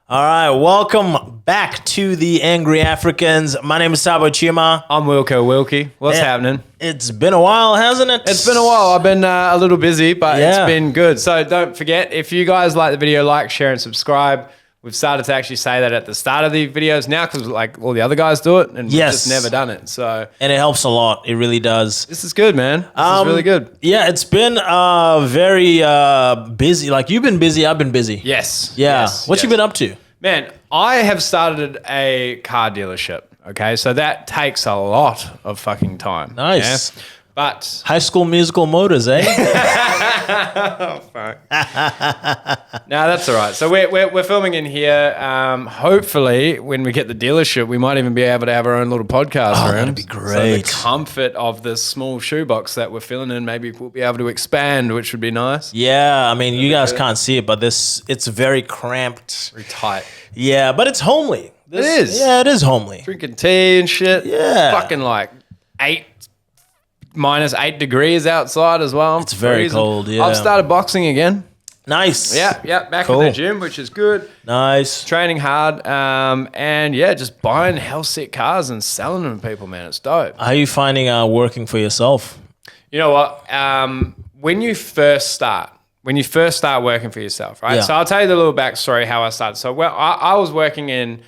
All right, welcome back to the Angry Africans. My name is Thabo Chima. I'm Wilko. What's happening? It's been a while, hasn't it? It's been a while. I've been a little busy, but Yeah. it's been good. So don't forget, if you guys like the video, like, share, and subscribe. We've started to actually say that at the start of the videos now because like all the other guys do it, and Yes. we've just never done it. So And it helps a lot. It really does. this is good, man. This is really good. Yeah, it's been very busy. Like, you've been busy, I've been busy. Yes. Yeah. Yes, What you yes. been up to? Man, I have started a car dealership. Okay, so that takes a lot of fucking time. Nice. Yeah? But High School Musical Motors, eh? oh fuck. No, that's all right. So we're filming in here. Hopefully, when we get the dealership, we might even be able to have our own little podcast room. that'd be So great. the comfort of this small shoebox that we're filling in, maybe we'll be able to expand, which would be nice. Yeah, I mean, you guys can't see it, but it's very cramped. Very tight. Yeah, but it's homely. It is. Yeah, it is homely. Drinking tea and shit. Yeah. Fucking like -8 degrees outside as well. It's very cold, yeah. I've started boxing again. Nice. Yeah, back Cool. in the gym, which is good. Nice. Training hard, and yeah, just buying hell sick cars and selling them to people, man. It's dope. How are you finding working for yourself? You know what? When you first start working for yourself, right? Yeah. So I'll tell you the little backstory how I started. So I was working in.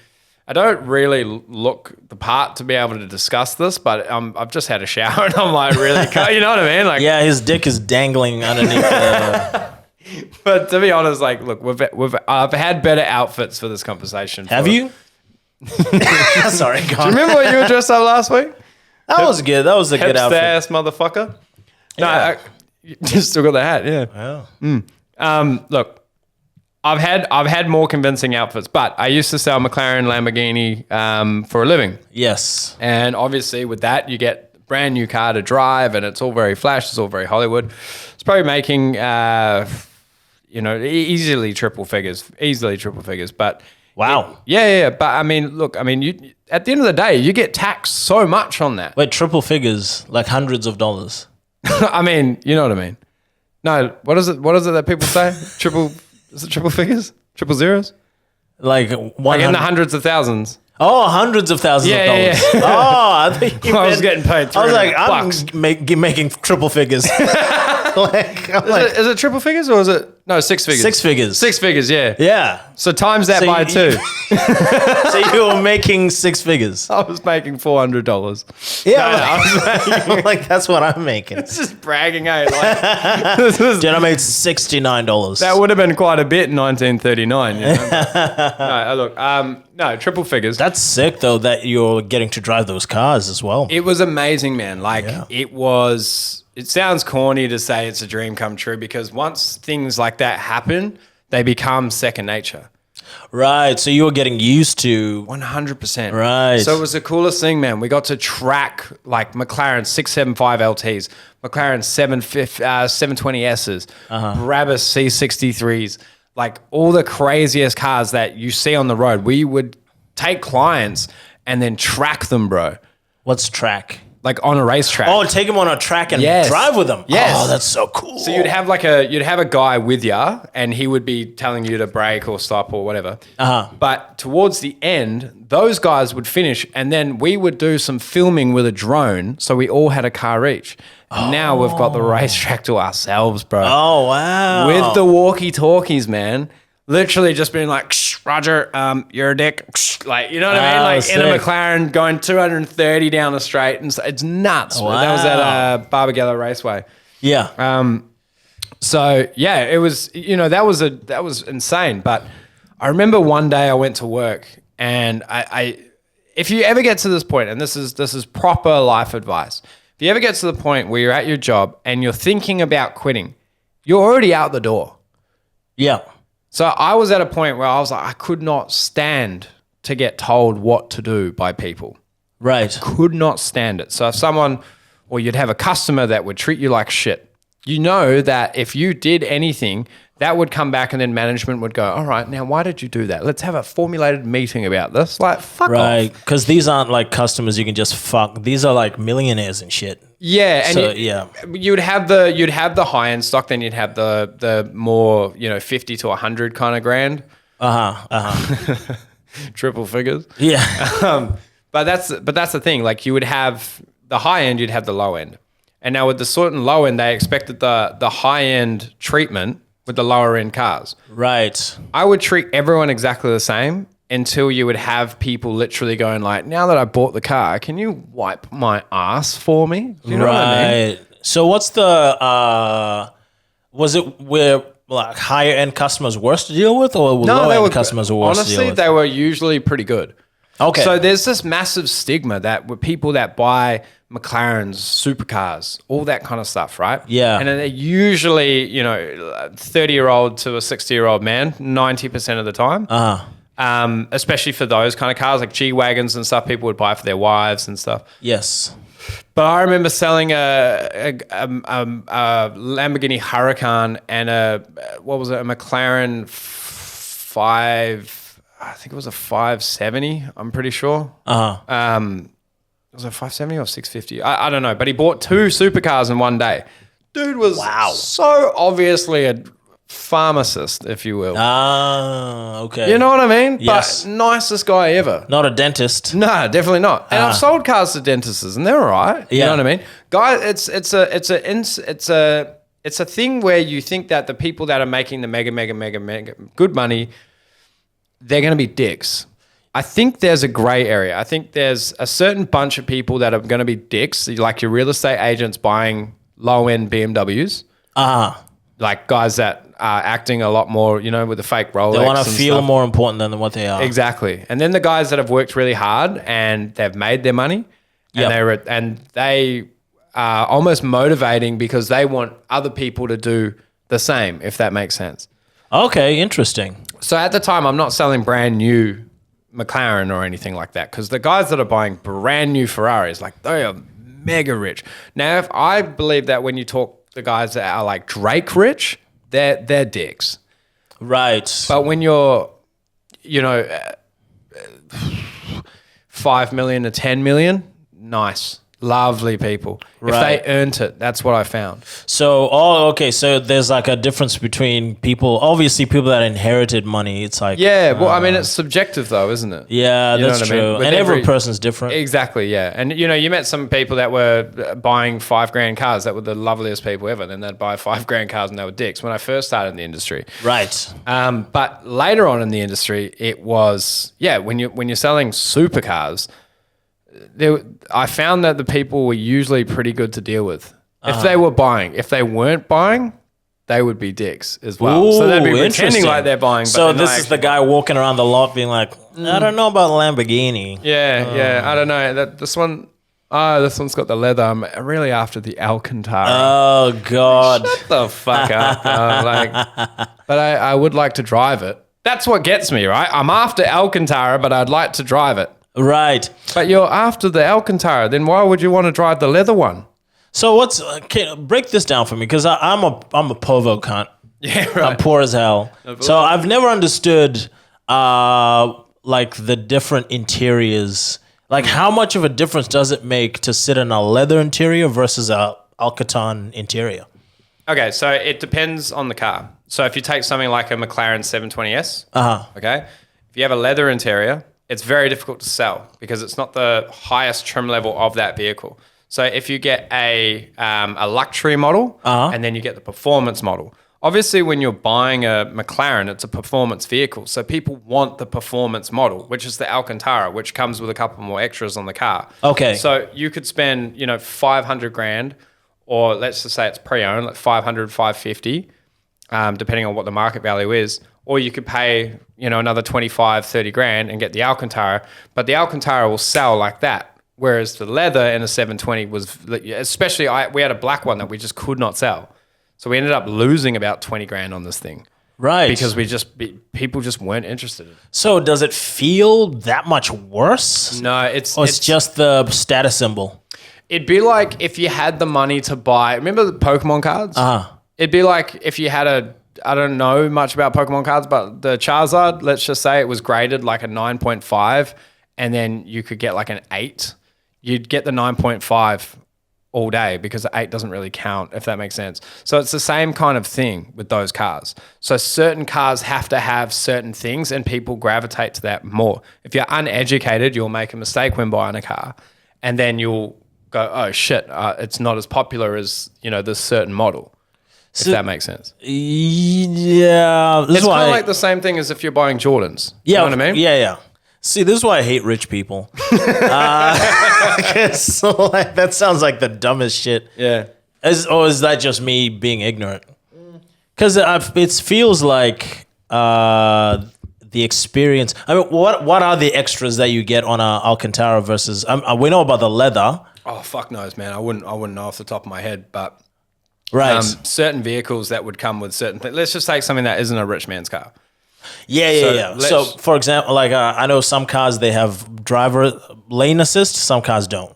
I don't really look the part to be able to discuss this, but I've just had a shower and I'm like really, you know what I mean? Like, Yeah, his dick is dangling underneath. But to be honest, like, look, I've had better outfits for this conversation. Have you? Sorry, go on. Remember when you were dressed up last week? That was good. That was a good Hipster outfit. ass motherfucker. No, Yeah. you still got the hat, yeah. Wow. Look, I've had more convincing outfits, but I used to sell McLaren, Lamborghini for a living, Yes. and obviously with that you get a brand new car to drive, and it's all very flash, it's all very Hollywood. It's probably making easily triple figures, but Wow. yeah. But I mean, look, you at the end of the day, you get taxed so much on that. Wait, triple figures, like hundreds of dollars. I mean, you know what I mean? No, what is it that people say? Is it triple figures? Triple zeros? Like Like in 100. the hundreds of thousands. Oh, hundreds of thousands Yeah, of dollars. yeah, Oh, I think you I was meant- getting paid I was like, $300. I'm making triple figures. Is it triple figures or is it? No, six figures. Six figures. Six figures, yeah. Yeah. So times that So by you- two. So you were making six figures. I was making $400. Yeah. Like, that's what I'm making. It's just bragging, eh? Like, this is, Dude, I made $69. that would have been quite a bit in 1939. You know? No, look, no, triple figures. That's sick, though, that you're getting to drive those cars as well. It was amazing, man. Like, Yeah. it sounds corny to say it's a dream come true because once things like that happen, they become second nature. Right. So you were getting used to. 100%. Right. So it was the coolest thing, man. We got to track like McLaren 675 LTs, McLaren 720Ss, Brabus C63s, like all the craziest cars that you see on the road. We would take clients and then track them, bro. What's track? Like on a racetrack. Oh, take them on a track and Yes. drive with them. Yes. Oh, that's so cool. So you'd have a guy with you, and he would be telling you to brake or stop or whatever. But towards the end, those guys would finish, and then we would do some filming with a drone. So we all had a car each. And now we've got the racetrack to ourselves, bro. Oh, wow. With the walkie-talkies, man. Literally just being like, Roger, you're a dick. Like, you know what I mean? Oh, Like in a sick. McLaren going 230 down the straight. And it's nuts. Wow. That was at Barbagallo Raceway. Yeah. So yeah, it was, that was insane. But I remember one day I went to work and I if you ever get to this point, and this is proper life advice, if you ever get to the point where you're at your job and you're thinking about quitting, you're already out the door. Yeah. So I was at a point where I was like, I could not stand to get told what to do by people. Right. Could not stand it. So if someone, or you'd have a customer that would treat you like shit, you know that if you did anything, that would come back and then management would go, all right, now why did you do that? Let's have a formulated meeting about this. Like, fuck Right. off. Because these aren't like customers you can just fuck. These are like millionaires and shit. Yeah, and So, you'd have the high end stock, then you'd have the more 50 to 100 kind of grand. Triple figures. Yeah. But that's the thing. Like you would have the high end, you'd have the low end. And now with the certain low end, they expected the high end treatment with the lower end cars. Right. I would treat everyone exactly the same until you would have people literally going like, now that I bought the car, can you wipe my ass for me? Do you know what I mean? So what's the, was it where like higher end customers worse to deal with, or lower end customers were worse to deal with? Honestly, they were usually pretty good. Okay. So there's this massive stigma that with people that buy McLarens, supercars, all that kind of stuff, right? Yeah. And they're usually, 30-year-old to a 60-year-old man, 90% of the time. Especially for those kind of cars like G-Wagons and stuff people would buy for their wives and stuff. Yes. But I remember selling a Lamborghini Huracan and a McLaren 5... I think it was a 570, I'm pretty sure. Was it a 570 or 650? I don't know. But he bought 2 supercars in one day. Dude was so obviously a pharmacist, if you will. Okay. You know what I mean? Yes. But nicest guy ever. Not a dentist. No, definitely not. And I've sold cars to dentists and they're all right. You know what I mean? Guys, it's a thing where you think that the people that are making the mega good money, they're going to be dicks. I think there's a gray area. I think there's a certain bunch of people that are going to be dicks, like your real estate agents buying low-end BMWs. Like guys that are acting a lot more, with the fake Rolex. They want to feel more important than what they are. Exactly. And then the guys that have worked really hard and they've made their money and they are almost motivating because they want other people to do the same, if that makes sense. Okay, interesting. So at the time, I'm not selling brand new McLaren or anything like that because the guys that are buying brand new Ferraris, like they are mega rich. Now, if I believe that when you talk the guys that are like Drake rich, they're dicks. Right. But when you're, 5 million to 10 million, nice. Lovely people. Right. If they earned it, that's what I found. So, okay. So there's like a difference between obviously people that inherited money. It's like... Yeah, well, I mean, it's subjective though, isn't it? Yeah, that's true. And every person's different. Exactly, yeah. And, you met some people that were buying $5,000 cars that were the loveliest people ever. Then they'd buy $5,000 cars and they were dicks when I first started in the industry. Right. But later on in the industry, it was, when you're selling supercars... I found that the people were usually pretty good to deal with. If they were buying. If they weren't buying, they would be dicks as well. Ooh, so they'd be pretending like they're buying. But so this is the guy walking around the lot being like, I don't know about Lamborghini. Yeah, I don't know. This one's got the leather. I'm really after the Alcantara. Oh, God. Shut the fuck up. But I would like to drive it. That's what gets me, right? I'm after Alcantara, but I'd like to drive it. Right. But you're after the Alcantara, then why would you want to drive the leather one? So break this down for me, because I'm a povo cunt. Yeah, right. I'm poor as hell. So I've never understood like the different interiors. Like how much of a difference does it make to sit in a leather interior versus a Alcatan interior? Okay, so it depends on the car. So if you take something like a McLaren 720S, okay, if you have a leather interior, it's very difficult to sell because it's not the highest trim level of that vehicle. So if you get a luxury model and then you get the performance model, obviously when you're buying a McLaren, it's a performance vehicle. So people want the performance model, which is the Alcantara, which comes with a couple more extras on the car. Okay. So you could spend, $500,000, or let's just say it's pre-owned, like 500, 550, depending on what the market value is. Or you could pay, another 25, 30 grand and get the Alcantara, but the Alcantara will sell like that. Whereas the leather in a 720 was, especially we had a black one that we just could not sell. So we ended up losing about 20 grand on this thing. Right. Because people just weren't interested in it. So does it feel that much worse? No, it's just the status symbol. It'd be like if you had the money to buy, remember the Pokemon cards? It'd be like if you had I don't know much about Pokemon cards, but the Charizard, let's just say it was graded like a 9.5 and then you could get like an 8. You'd get the 9.5 all day because the 8 doesn't really count, if that makes sense. So it's the same kind of thing with those cars. So certain cars have to have certain things and people gravitate to that more. If you're uneducated, you'll make a mistake when buying a car and then you'll go, oh shit, it's not as popular as, this certain model. If that makes sense. Yeah. It's kind of like the same thing as if you're buying Jordans. Yeah. You know what I mean? Yeah. See, this is why I hate rich people. 'Cause, like, that sounds like the dumbest shit. Yeah. Or is that just me being ignorant? Because it feels like the experience. I mean, what are the extras that you get on a Alcantara versus? We know about the leather. Oh, fuck knows, man. I wouldn't know off the top of my head, but Right. certain vehicles that would come with certain things. Let's just take something that isn't a rich man's car. Yeah. So, for example, like I know some cars they have driver lane assist, some cars don't.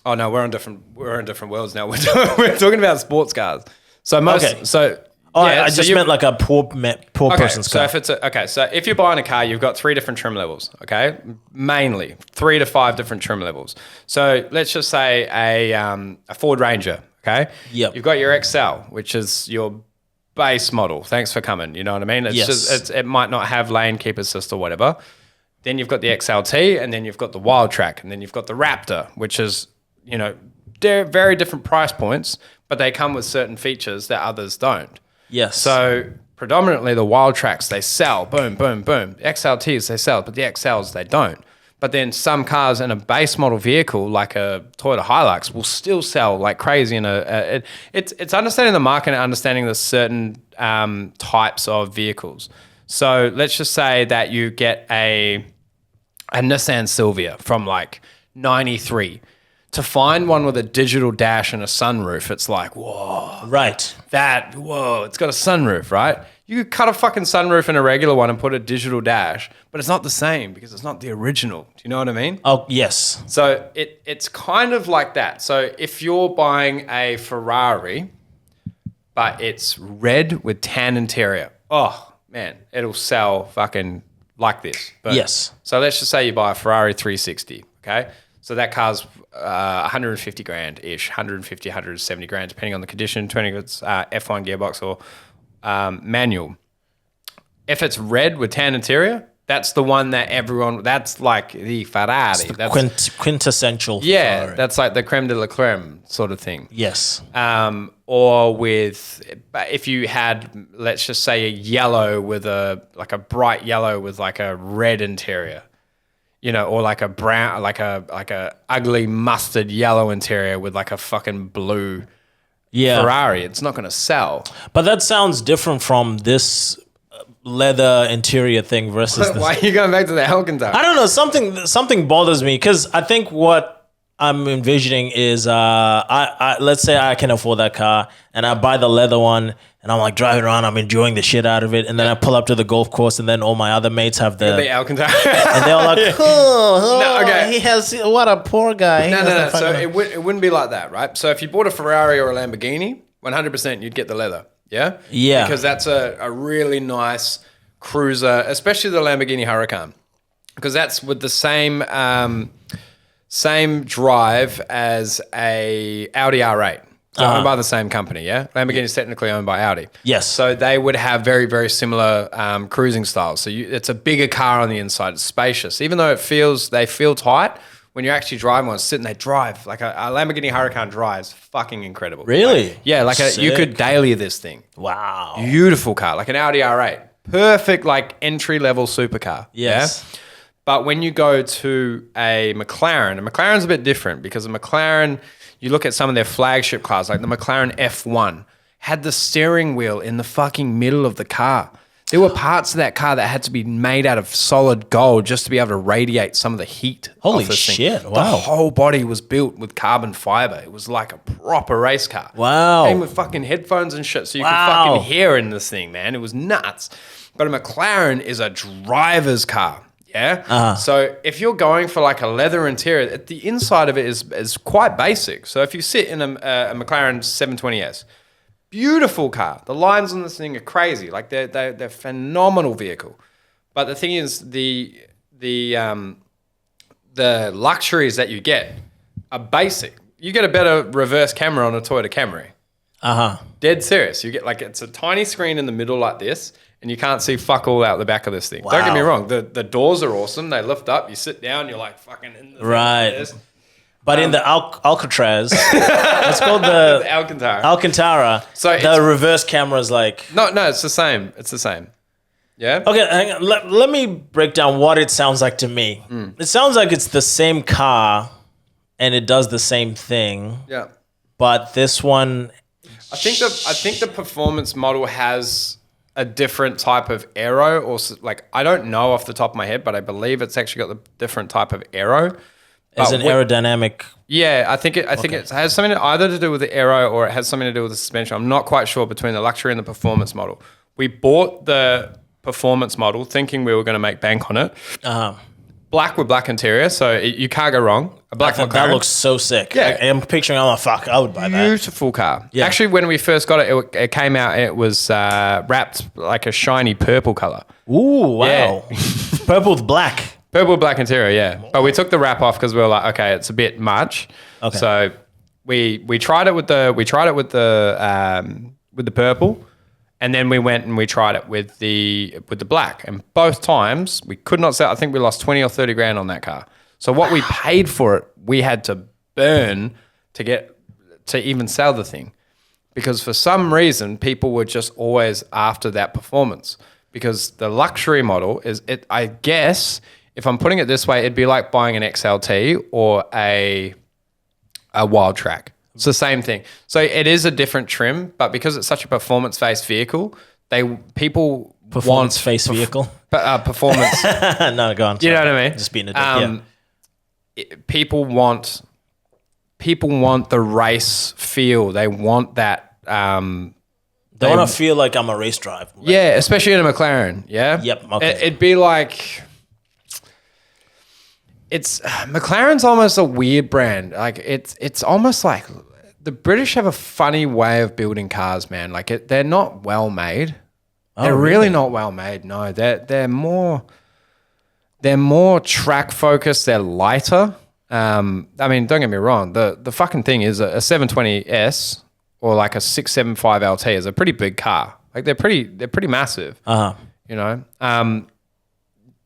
Oh no, we're in different worlds now. We're talking about sports cars. So I just meant like a poor person's car. So if you're buying a car, you've got 3 different trim levels. Okay, mainly 3 to 5 different trim levels. So let's just say a Ford Ranger. Okay, Yep. You've got your XL, which is your base model. Thanks for coming. You know what I mean? It's Yes. just it might not have lane keep assist or whatever. Then you've got the XLT, and then you've got the Wild Track, and then you've got the Raptor, which is they're very different price points, but they come with certain features that others don't. Yes. So predominantly the Wild Tracks they sell, boom, boom, boom. The XLTs they sell, but the XLs they don't. But then some cars in a base model vehicle, like a Toyota Hilux, will still sell like crazy. It's understanding the market and understanding the certain types of vehicles. So let's just say that you get a Nissan Silvia from like 93. To find one with a digital dash and a sunroof, it's like, whoa. Right. It's got a sunroof, right? You could cut a fucking sunroof in a regular one and put a digital dash, but it's not the same because it's not the original. Do you know what I mean? Oh, yes. So it's kind of like that. So if you're buying a Ferrari, but it's red with tan interior, oh man, it'll sell fucking like this. Boom. Yes. So let's just say you buy a Ferrari 360, okay? So that car's 150 grand-ish, 150, 170 grand, depending on the condition, depending if it's F1 gearbox or manual. If it's red with tan interior, that's the one that that's like the Ferrari. That's quintessential. Yeah, Ferrari. that's like the creme de la creme sort of thing. Yes. Or if you had, let's just say a yellow with a bright yellow with like a red interior. Or like a brown, like a ugly mustard yellow interior with like a fucking blue Ferrari. It's not going to sell. But that sounds different from this leather interior thing versus this. Why are you going back to the Alcantara? I don't know. Something bothers me because I think what I'm envisioning is I let's say I can afford that car and I buy the leather one and I'm like driving around, I'm enjoying the shit out of it, and then I pull up to the golf course and then all my other mates have the Alcantara. and they're all like, he has, what a poor guy. No. So it wouldn't be like that, right? So if you bought a Ferrari or a Lamborghini, 100% you'd get the leather. Yeah? Yeah. Because that's a really nice cruiser, especially the Lamborghini Huracan. Because that's with the same drive as a Audi R8. So owned by the same company, yeah? Lamborghini is technically owned by Audi. Yes. So they would have very, very similar cruising styles. So it's a bigger car on the inside. It's spacious. Even though they feel tight, when you're actually driving one, they drive. Like a Lamborghini Huracan drives fucking incredible. Really? You could daily this thing. Wow. Beautiful car. Like an Audi R8. Perfect like entry-level supercar. Yes. Yeah? But when you go to a McLaren's a bit different because a McLaren, you look at some of their flagship cars, like the McLaren F1, had the steering wheel in the fucking middle of the car. There were parts of that car that had to be made out of solid gold just to be able to radiate some of the heat. Holy off this shit, thing. wow. The whole body was built with carbon fiber. It was like a proper race car. Wow. Came with fucking headphones and shit so you could fucking hear in this thing, man. It was nuts. But a McLaren is a driver's car. Yeah. So if you're going for like a leather interior, the inside of it is quite basic. So if you sit in a McLaren 720S, beautiful car. The lines on this thing are crazy. Like they're phenomenal vehicle. But the thing is, the luxuries that you get are basic. you get a better reverse camera on a Toyota Camry. Uh-huh. Dead serious. You get like, it's a tiny screen in the middle like this, and you can't see fuck all out the back of this thing. Don't get me wrong. The doors are awesome. They lift up. You sit down. You're like fucking in the right. But in the Alcatraz, it's called the Alcantara. So the reverse camera is like... No, it's the same. It's the same. Yeah? Okay, hang on. Let me break down what it sounds like to me. It sounds like it's the same car and it does the same thing. Yeah. But this one... I think the performance model has a different type of aero, or like, I don't know off the top of my head, but I believe it's actually got the different type of aero. As an aerodynamic. Yeah, I think it has something either to do with the aero or it has something to do with the suspension. I'm not quite sure between the luxury and the performance model. We bought the performance model thinking we were going to make bank on it. Black with black interior, so you can't go wrong. A black McLaren. That looks so sick. Yeah. I'm picturing, I'm like, fuck, I would buy that. Beautiful car. Yeah. Actually, when we first got it, it came out, it was wrapped like a shiny purple color. Ooh, wow. Yeah. Purple with black. Purple black interior, yeah. But we took the wrap off because we were like, okay, it's a bit much. Okay. So we tried it with the purple, and then we went and we tried it with the black. And both times we could not sell. I think we lost 20 or 30 grand on that car. So what we paid for it, we had to burn to even sell the thing, because for some reason people were just always after that performance. Because the luxury model is it. I guess. If I'm putting it this way, it'd be like buying an XLT or a Wild Track. It's the same thing. So it is a different trim, but because it's such a performance-based vehicle, people performance-based vehicle. Performance. No, go on. You know what I mean? Just being a dick. People want the race feel. They want that. They want to feel like I'm a race driver. Right? Yeah, especially in a McLaren. Yeah. Yep. Okay. It'd be like. McLaren's almost a weird brand. Like it's almost like the British have a funny way of building cars, man. Like they're not well made. They're really not well made. No, they're more track focused. They're lighter. I mean, don't get me wrong. The fucking thing is a 720S or like a 675 LT is a pretty big car. Like they're pretty massive. You know.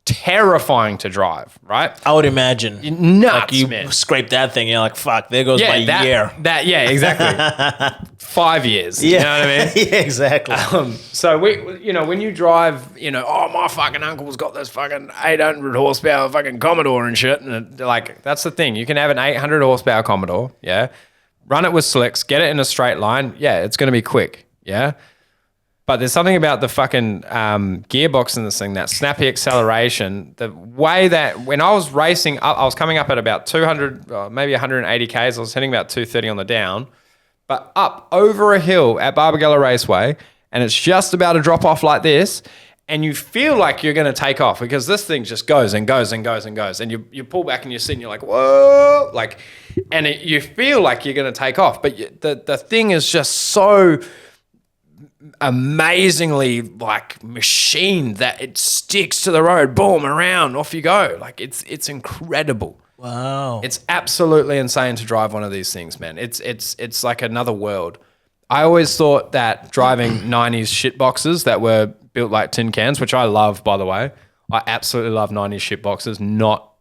Terrifying to drive, right? I would imagine. Nuts, like you man. Scrape that thing, you're like, fuck, there goes my year. Yeah, exactly. 5 years. Yeah. You know what I mean? Yeah, exactly. So when you drive, oh, my fucking uncle's got this fucking 800 horsepower fucking Commodore and shit. And like, that's the thing. You can have an 800 horsepower Commodore, yeah? Run it with slicks, get it in a straight line. Yeah, it's going to be quick, yeah? But there's something about the fucking gearbox in this thing, that snappy acceleration, the way that when I was racing up, I was coming up at about 200, maybe 180 Ks. I was hitting about 230 on the down, but up over a hill at Barbagallo Raceway, and it's just about to drop off like this, and you feel like you're going to take off because this thing just goes and goes and goes and goes, and you pull back and you sit and you're like, whoa, like, and you feel like you're going to take off, but the thing is just so amazingly like machined that it sticks to the road, boom, around, off you go. Like it's incredible. Wow. It's absolutely insane to drive one of these things, man. It's like another world. I always thought that driving 90s shit boxes that were built like tin cans, which I love, by the way. I absolutely love 90s shit boxes, not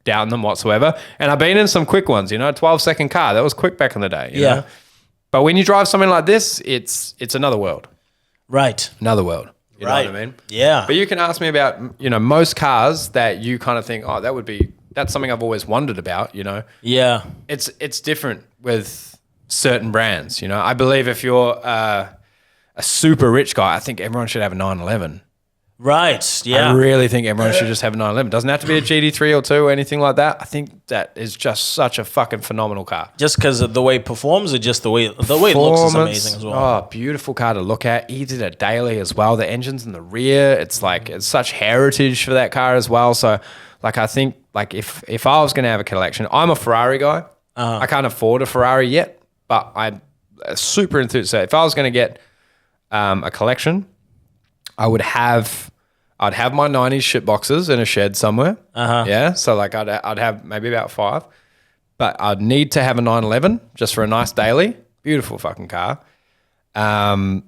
down them whatsoever. And I've been in some quick ones, 12-second car. That was quick back in the day. You know? But when you drive something like this, it's another world. Right. Another world. You know what I mean? Yeah. But you can ask me about, most cars that you kind of think, oh, that's something I've always wondered about, Yeah. It's different with certain brands, I believe if you're a super rich guy, I think everyone should have a 911. Right, yeah. I really think everyone should just have a 911. Doesn't have to be a GT3 or 2 or anything like that. I think that is just such a fucking phenomenal car. Just because of the way it performs or just the way it looks is amazing as well. Oh, beautiful car to look at. He did it daily as well. The engine's in the rear. It's like, it's such heritage for that car as well. So like, I think like if I was going to have a collection, I'm a Ferrari guy. I can't afford a Ferrari yet, but I'm super enthused. So if I was going to get a collection, I'd have my 90s shit boxes in a shed somewhere. Yeah. So like I'd have maybe about 5. but I'd need to have a 911 just for a nice daily. Beautiful fucking car. I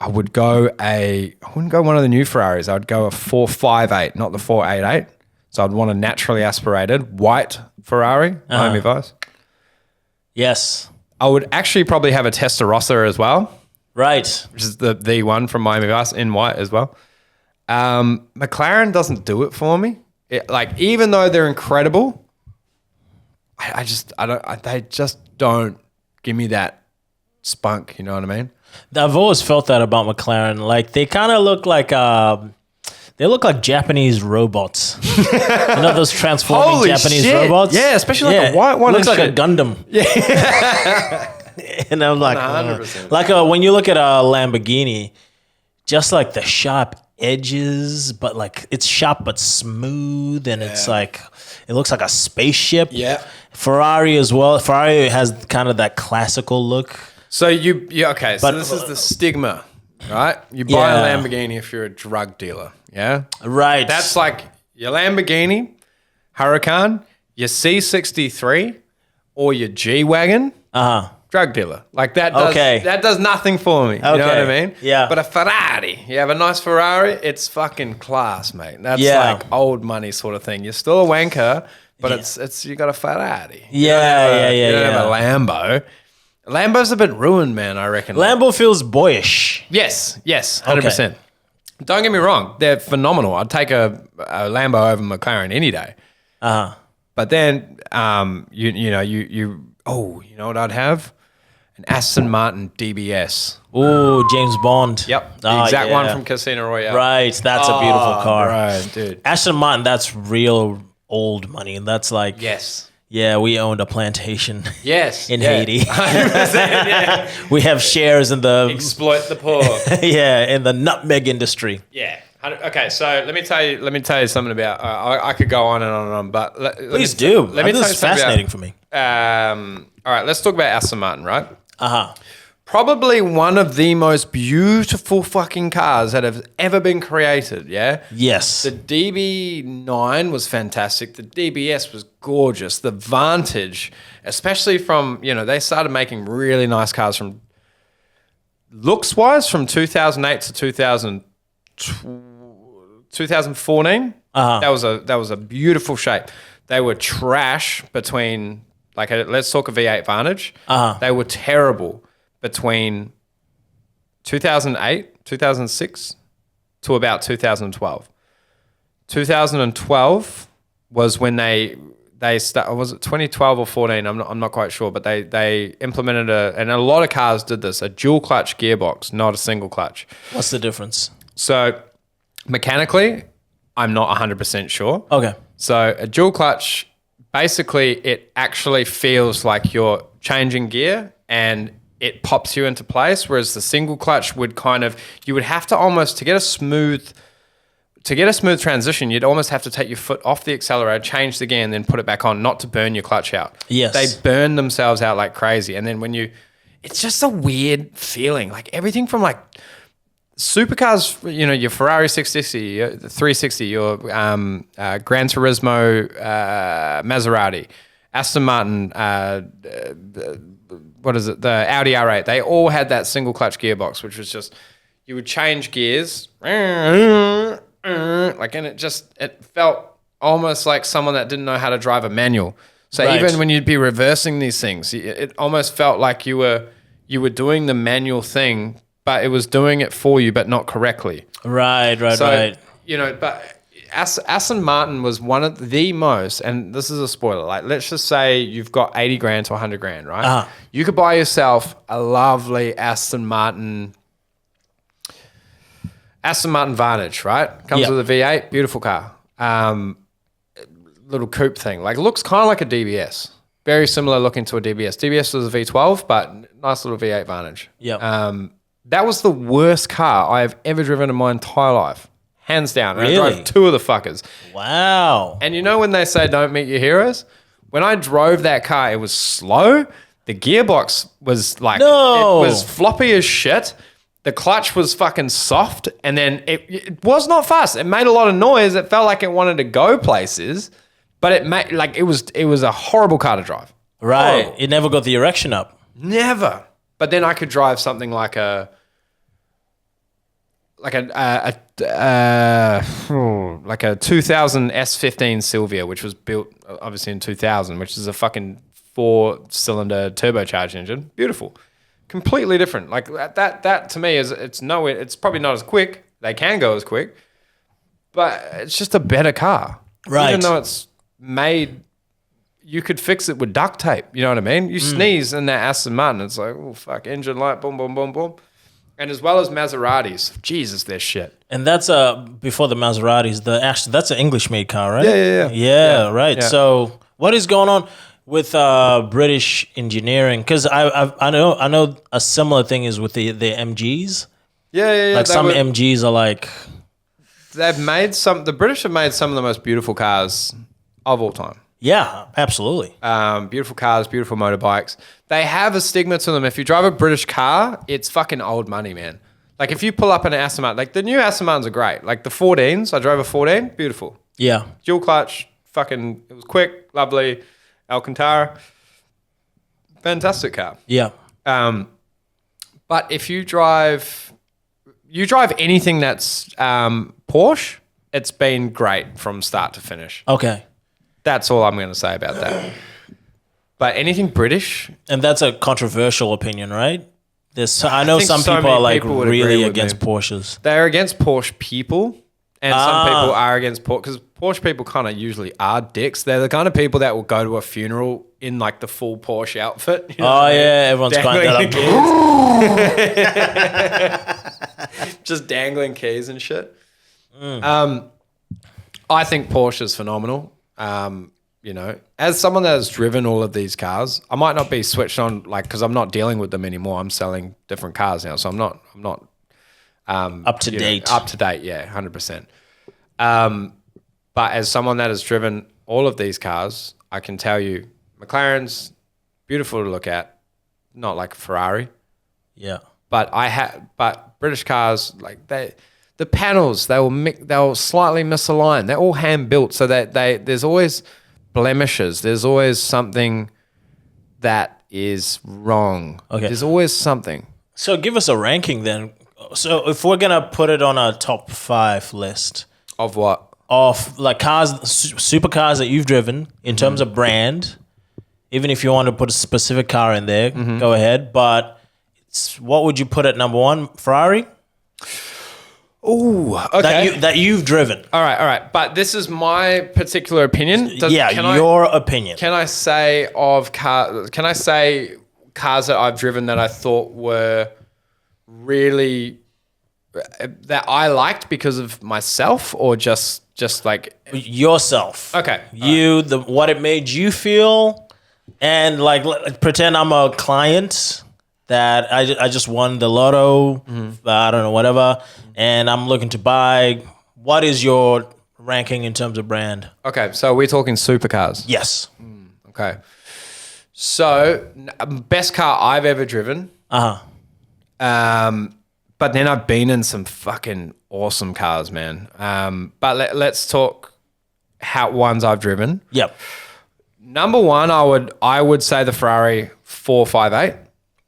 wouldn't go one of the new Ferraris. I'd go a 458, not the 488. So I'd want a naturally aspirated white Ferrari, Miami Vice. Yes. I would actually probably have a Testarossa as well. Right. Which is the one from Miami Vice in white as well. McLaren doesn't do it for me. Even though they're incredible, they just don't give me that spunk. You know what I mean? I've always felt that about McLaren. Like they kind of look like they look like Japanese robots. You know those transforming Holy Japanese shit. robots? Yeah, especially like a white one. Looks like shit. a Gundam. Yeah. And I'm like, 100%. When you look at a Lamborghini, just like the sharp edges, but like it's sharp but smooth, and it's like it looks like a spaceship. Yeah. Ferrari as well. Ferrari has kind of that classical look. So okay. So this is the stigma, right? You buy a Lamborghini if you're a drug dealer. Yeah. Right. That's like your Lamborghini, Huracan, your C63, or your G-Wagon. Drug dealer. Like that does that does nothing for me. You know what I mean? Yeah. But a Ferrari, you have a nice Ferrari, it's fucking class, mate. That's like old money sort of thing. You're still a wanker, but it's you got a Ferrari. You don't have a Lambo. Lambo's a bit ruined, man, I reckon. Lambo feels boyish. Yes, 100%. Don't get me wrong, they're phenomenal. I'd take a Lambo over McLaren any day. But then, you know what I'd have? An Aston Martin DBS. Ooh, James Bond. Yep, the exact one from Casino Royale. Right, that's a beautiful car. Right, dude. Aston Martin, that's real old money. That's like... Yes. Yeah, we owned a plantation. Yes. In Haiti. 100%, yeah. We have shares in the... Exploit the poor. in the nutmeg industry. Yeah. Okay, so let me tell you something about... I could go on and on and on, but... Please do. Let me tell you this is fascinating for me. All right, let's talk about Aston Martin, right? Uh-huh. Probably one of the most beautiful fucking cars that have ever been created, yeah? Yes. The DB9 was fantastic. The DBS was gorgeous. The Vantage, especially from, they started making really nice cars from looks-wise from 2008 to 2014. That was a beautiful shape. They were trash between, let's talk a V8 Vantage. They were terrible between 2008, 2006 to about 2012. 2012 was when they start. Was it 2012 or 14? I'm not quite sure, but they implemented and a lot of cars did this, a dual clutch gearbox, not a single clutch. What's the difference? So mechanically, I'm not 100% sure. Okay. So a dual clutch, basically it actually feels like you're changing gear and it pops you into place, whereas the single clutch would you would have to almost, to get a smooth transition, you'd almost have to take your foot off the accelerator, change the gear, and then put it back on, not to burn your clutch out. Yes. They burn themselves out like crazy. And then it's just a weird feeling. Like everything from supercars, your Ferrari 660, 360, your Gran Turismo Maserati, Aston Martin, what is it? The Audi R8. They all had that single clutch gearbox, which was just, you would change gears, and it felt almost like someone that didn't know how to drive a manual. So even when you'd be reversing these things, it almost felt like you were doing the manual thing, but it was doing it for you, but not correctly. Right. But Aston Martin was one of the most, and this is a spoiler, let's just say you've got 80 grand to 100 grand, right? Uh-huh. You could buy yourself a lovely Aston Martin Vantage, right? Comes with a V8, beautiful car. Little coupe thing. Looks kind of like a DBS. Very similar looking to a DBS. DBS was a V12, but nice little V8 Vantage. Yeah. That was the worst car I have ever driven in my entire life. Hands down. And Really? I drove two of the fuckers. Wow. And when they say don't meet your heroes? When I drove that car, it was slow. The gearbox was it was floppy as shit. The clutch was fucking soft. And then it was not fast. It made a lot of noise. It felt like it wanted to go places. But it was a horrible car to drive. Right. Horrible. It never got the erection up. Never. But then I could drive something like a 2000 S15 Silvia, which was built obviously in 2000, which is a fucking 4-cylinder turbocharged engine. Beautiful. Completely different. Like that to me it's probably not as quick. They can go as quick, but it's just a better car. Right. Even though it's made, you could fix it with duct tape. You know what I mean? You sneeze in that Aston Martin, it's like, oh fuck, engine light, boom, boom, boom, boom. And as well as Maseratis, Jesus, they're shit. And that's before the Maseratis. That's an English-made car, right? Yeah, right. yeah. So what is going on with British engineering? Because I know a similar thing is with the MGs. Yeah. Like some MGs are like, the British have made some of the most beautiful cars of all time. yeah, absolutely. Beautiful cars, beautiful motorbikes. They have a stigma to them. If you drive a British car, it's fucking old money, man. Like if you pull up an Aston Martin, like the new Aston Martins are great. Like the 14s, I drove a 14, beautiful. Yeah. Dual clutch, fucking, it was quick, lovely. Alcantara, fantastic car. Yeah. But if you drive anything that's Porsche, it's been great from start to finish. Okay. That's all I'm going to say about that. But anything British, And that's a controversial opinion, right? I know think some so people many are like people would agree really with against me. Porsches. they're against Porsche people, and some people are against Porsche because Porsche people kind of usually are dicks. They're the kind of people that will go to a funeral in like the full Porsche outfit. You know what I mean? Everyone's Dangling quite just dangling keys and shit. I think Porsche is phenomenal. You know, as someone that has driven all of these cars, I might not be switched on, like, because I'm not dealing with them anymore. I'm selling different cars now, so I'm not up to date. Up to date, yeah, 100%. But as someone that has driven all of these cars, I can tell you, McLaren's beautiful to look at, not like a Ferrari. Yeah. But British cars, like the panels, they will slightly misalign. They're all hand built, so that there's always blemishes. There's always something that is wrong. Okay. There's always something. So give us a ranking then. So if we're gonna put it on a top 5 list Of what? of like cars, supercars that you've driven in terms of brand, even if you want to put a specific car in there, go ahead. But what would you put at number 1? Ferrari? Ooh, okay. That you've driven. All right. But this is my particular opinion. Your opinion. Can I say cars that I've driven that I thought were really that I liked because of myself, or just like Yourself. okay, What it made you feel, and like pretend I'm a client that I just won the lotto, I don't know, whatever, and I'm looking to buy. What is your ranking in terms of brand? Okay, so we're talking supercars. Yes. Okay, so best car I've ever driven. But then I've been in some fucking awesome cars, man. But let's talk ones I've driven. Yep. Number 1, I would say the Ferrari 458.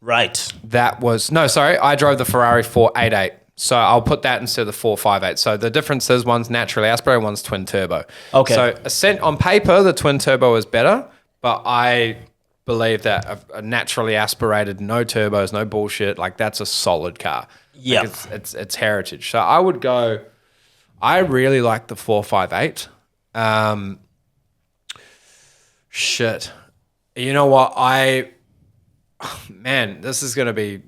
Right. I drove the Ferrari 488. So I'll put that instead of the 458. So the difference is one's naturally aspirated, one's twin turbo. Okay. So on paper, the twin turbo is better, but I believe that a naturally aspirated, no turbos, no bullshit, like that's a solid car. Yeah. Like it's heritage. So I would go, I really like the 458. Shit. You know what? This is going to be,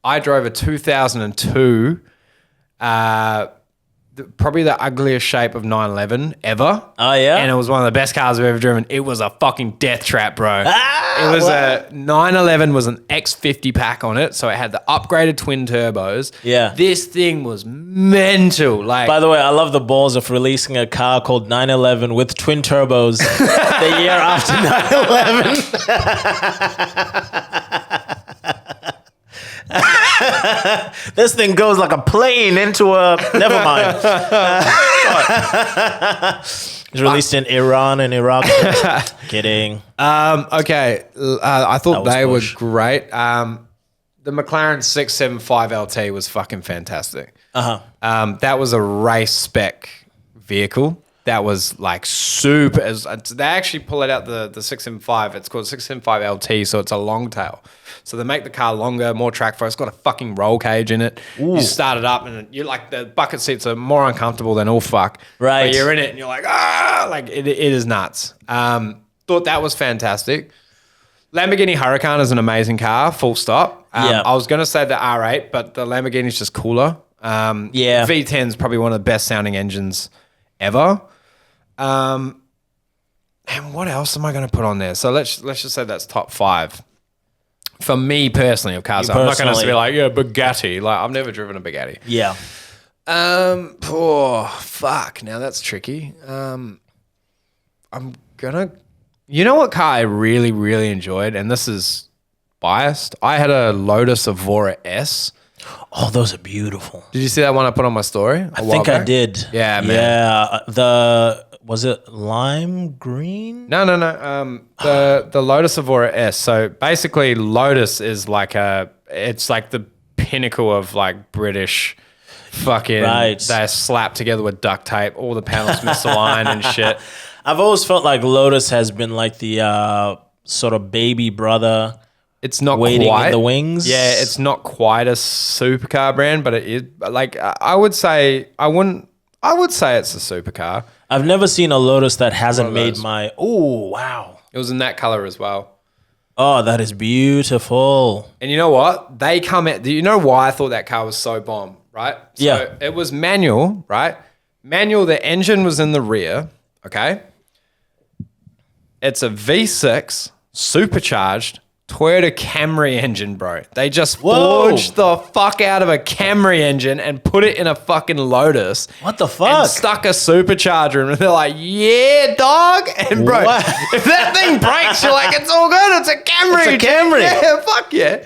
I drove a 2002, probably the ugliest shape of 911 ever. Oh, yeah? And it was one of the best cars I've ever driven. It was a fucking death trap, bro. A 911 was an X50 pack on it, so it had the upgraded twin turbos. Yeah. This thing was mental. Like, By the way, I love the balls of releasing a car called 911 with twin turbos the year after 911. This thing goes like a plane into a... Never mind. It's released in Iran and Iraq. Kidding. Okay. I thought was they were push. great. The McLaren 675 LT was fucking fantastic. That was a race spec vehicle. That was like super. They actually pull it out the 675. It's called 675 LT, so it's a long tail. So they make the car longer, more track for it. It's got a fucking roll cage in it. Ooh. You start it up and you're like, the bucket seats are more uncomfortable than all fuck. Right. But you're in it and you're like, like it is nuts. Thought that was fantastic. Lamborghini Huracan is an amazing car, full stop. I was going to say the R8, but the Lamborghini is just cooler. V10 is probably one of the best sounding engines ever. And what else am I going to put on there? So let's just say that's top 5. For me personally, of cars, I'm not going to be like, Bugatti. Like, I've never driven a Bugatti. Yeah. Oh, fuck. Now that's tricky. I'm gonna. You know what car I really, really enjoyed, and this is biased. I had a Lotus Evora S. Oh, those are beautiful. Did you see that one I put on my story? I think I did. Yeah, man. Yeah. Was it lime green? No. The Lotus Evora S. So basically, Lotus is like it's like the pinnacle of like British fucking. Right. They're slapped together with duct tape. All the panels misaligned and shit. I've always felt like Lotus has been like the sort of baby brother. It's not waiting quite in the wings. Yeah, it's not quite a supercar brand, but it is. Like I would say it's a supercar. I've never seen a Lotus that hasn't made those. my. Oh wow! It was in that color as well. Oh, that is beautiful. And you know what? They come at. Do you know why I thought that car was so bomb? Right? So Yeah. It was manual, right? Manual. The engine was in the rear. Okay. It's a V6 supercharged Toyota Camry engine, bro. They just forged the fuck out of a Camry engine and put it in a fucking Lotus. What the fuck? And stuck a supercharger in it. They're like, yeah, dog. And bro, What? if that thing breaks, you're like, it's all good. It's a Camry. It's a Camry. Yeah, fuck yeah.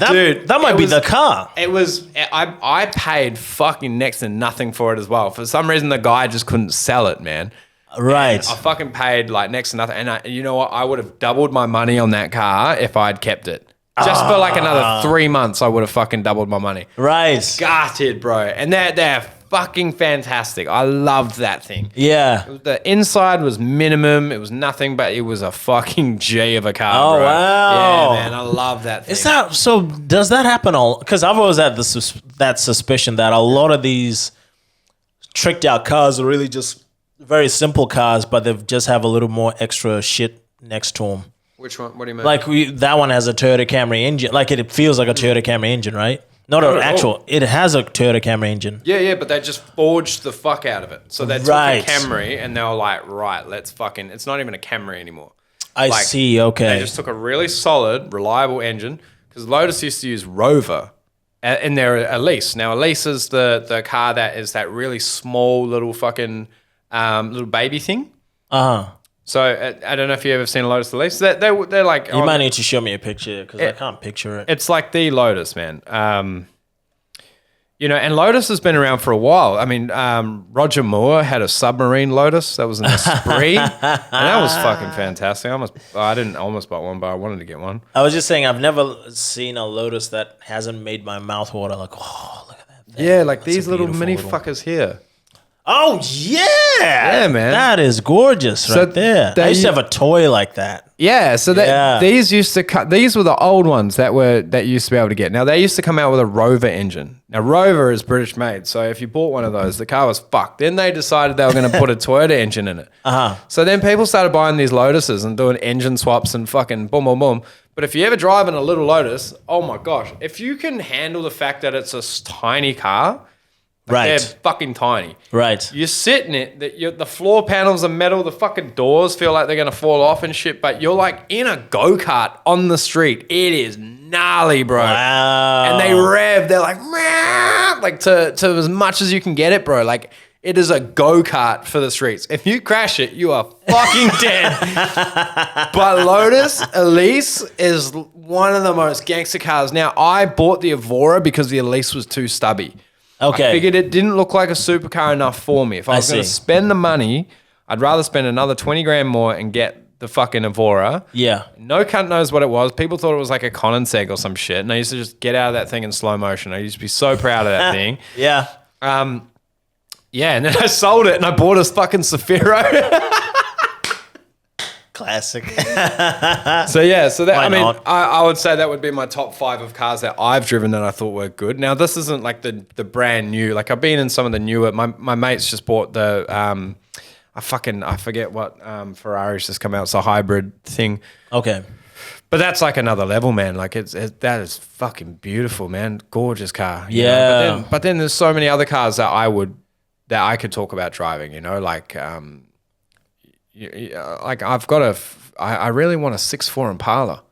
Dude, that might be the car. It was, I paid fucking next to nothing for it as well. For some reason, the guy just couldn't sell it, man. Right. I fucking paid like next to nothing. And you know what? I would have doubled my money on that car if I'd kept it. Just for like another 3 months, I would have fucking doubled my money. Right. Gutted, bro. And they're fucking fantastic. I loved that thing. Yeah. The inside was minimum. It was nothing, but it was a fucking G of a car, Oh, bro. wow. Yeah, man. I love that thing. Is that so? Does that happen all? Because I've always had that suspicion that a lot of these tricked out cars are really just very simple cars, but they just have a little more extra shit next to them. Which one? What do you mean? Like that one has a Toyota Camry engine. Like it feels like a Toyota Camry engine, right? Not an actual. It has a Toyota Camry engine. Yeah, but they just forged the fuck out of it. So they took Right. a Camry and they were like, right, let's fucking. It's not even a Camry anymore. I see. Okay. They just took a really solid, reliable engine because Lotus used to use Rover in their Elise. Now Elise is the car that is that really small little fucking little baby thing. So I don't know if you ever seen a Lotus Elise. They're like You might need to show me a picture because I can't picture it. It's like the Lotus, man. And Lotus has been around for a while. I mean, Roger Moore had a submarine Lotus that was in the Spree, and that was fucking fantastic. I didn't almost bought one, but I wanted to get one. I was just saying I've never seen a Lotus that hasn't made my mouth water. Like, oh, look at that thing. Yeah, like That's these a little beautiful mini little- fuckers here. Oh yeah, Yeah, man. that is gorgeous right there. I used to have a toy like that. Yeah, so these used to these were the old ones that used to be able to get. Now they used to come out with a Rover engine. Now Rover is British made, so if you bought one of those, the car was fucked. Then they decided they were going to put a Toyota engine in it. So then people started buying these Lotuses and doing engine swaps and fucking boom, boom, boom. But if you ever drive in a little Lotus, oh my gosh, if you can handle the fact that it's a tiny car. Right. They're fucking tiny. Right. You sit in it, the floor panels are metal, the fucking doors feel like they're going to fall off and shit, but you're like in a go-kart on the street. It is gnarly, bro. Wow. And they rev, they're like to as much as you can get it, bro. Like it is a go-kart for the streets. If you crash it, you are fucking dead. But Lotus Elise is one of the most gangster cars. Now, I bought the Evora because the Elise was too stubby. Okay. I figured it didn't look like a supercar enough for me. If I was going to spend the money, I'd rather spend another 20 grand more and get the fucking Evora. Yeah. No cunt knows what it was. People thought it was like a Koenigsegg or some shit. And I used to just get out of that thing in slow motion. I used to be so proud of that thing. Yeah. Yeah, and then I sold it and I bought a fucking Safiro. Classic. So yeah, so that Why I mean, not? I would say that would be my top 5 of cars that I've driven that I thought were good. Now this isn't like the brand new. Like I've been in some of the newer. My mates just bought the I forget what Ferrari's just come out. It's a hybrid thing. Okay. But that's like another level, man. Like that is fucking beautiful, man. Gorgeous car. you Yeah. know? But then there's so many other cars that I could talk about driving. You know, like like I really want a 6.4 Impala.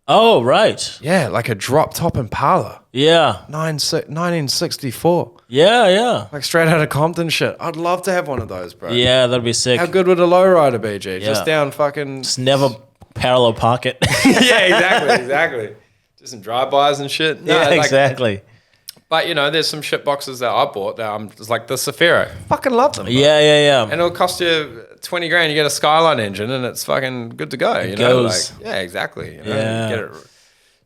Oh, right. Yeah, like a drop top Impala. Yeah. 1964. Yeah. Like straight out of Compton shit. I'd love to have one of those, bro. Yeah, that'd be sick. How good would a lowrider be, G? Just down fucking... Just never parallel park it. Yeah, exactly. Just some drive-bys and shit. No, yeah, like, exactly. But, you know, there's some shit boxes that I bought that I'm just like the Safiro. Fucking love them. Bro. Yeah. And it'll cost you 20 grand. You get a Skyline engine and it's fucking good to go. You know, goes. like, yeah, exactly. You know, Yeah. you get it.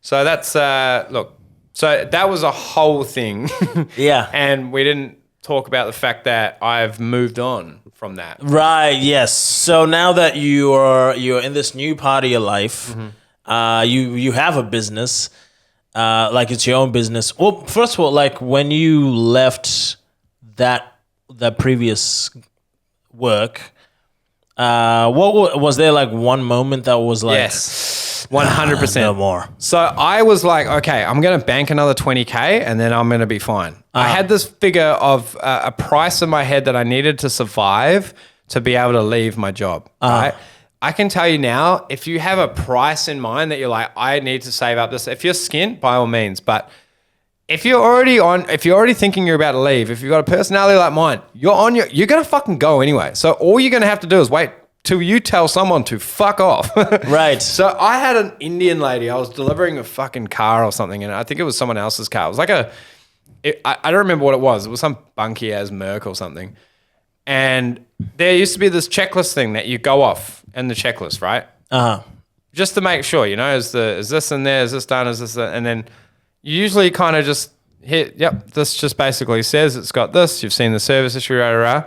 So that's, look, so that was a whole thing. Yeah. And we didn't talk about the fact that I've moved on from that. Right, yes. So now that you're in this new part of your life, you have a business, like it's your own business. Well, first of all, like when you left that previous work, what was there like one moment that was like, Yes, 100%. no more. So I was like, okay, I'm going to bank another 20K and then I'm going to be fine. I had this figure of a price in my head that I needed to survive to be able to leave my job. Right? I can tell you now, if you have a price in mind that you're like, I need to save up this, if you're skint, by all means, but if you're already thinking you're about to leave, if you've got a personality like mine, you're going to fucking go anyway. So all you're going to have to do is wait till you tell someone to fuck off. Right. So I had an Indian lady, I was delivering a fucking car or something, and I think it was someone else's car. It was like I don't remember what it was. It was some bunky ass Merc or something. And there used to be this checklist thing that you go off in the checklist, right? Just to make sure, you know, is this in there? Is this done? Is this, and then you usually kind of just hit, yep, this just basically says it's got this. You've seen the service history, rah, rah, rah.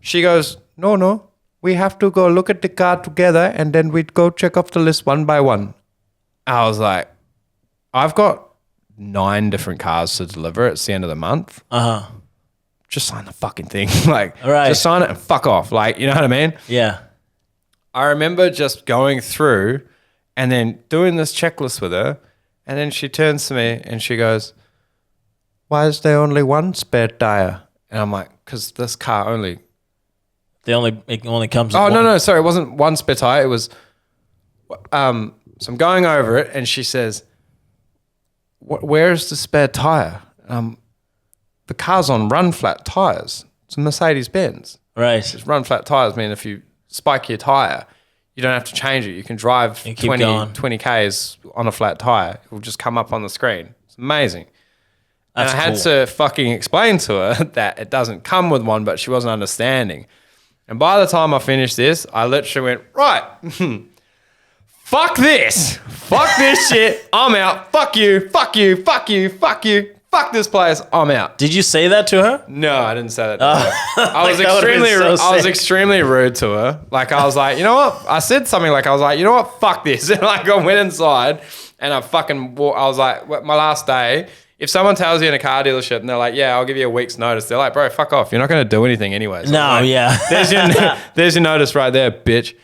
She goes, no, we have to go look at the car together and then we'd go check off the list one by one. I was like, I've got 9 different cars to deliver. It's the end of the month. Just sign the fucking thing. Like, Right. just sign it and fuck off. Like, you know what I mean? Yeah. I remember just going through and then doing this checklist with her. And then she turns to me and she goes, why is there only one spare tire? And I'm like, because this car only... It only comes. Oh, with no, one. no, sorry. It wasn't one spare tire. It was... so I'm going over it and she says, where is the spare tire? The car's on run flat tires. It's a Mercedes-Benz. Right. Just run flat tires mean if you spike your tire, you don't have to change it. You can drive And keep going. 20 Ks on a flat tire. It will just come up on the screen. It's amazing. That's and I had cool. to fucking explain to her that it doesn't come with one, but she wasn't understanding. And by the time I finished this, I literally went, right, fuck this. Fuck this shit. I'm out. Fuck you. Fuck you. Fuck you. Fuck you. Fuck this place. I'm out. Did you say that to her? No, I didn't say that to her. I was Like, that would've been extremely, so I was sick. extremely rude to her. Like I was like, you know what? I said something like, I was like, you know what? Fuck this. And like I went inside and I was like, my last day. If someone tells you in a car dealership and they're like, yeah, I'll give you a week's notice. They're like, bro, fuck off. You're not going to do anything anyway. So No, I'm like, yeah. there's your notice right there, bitch.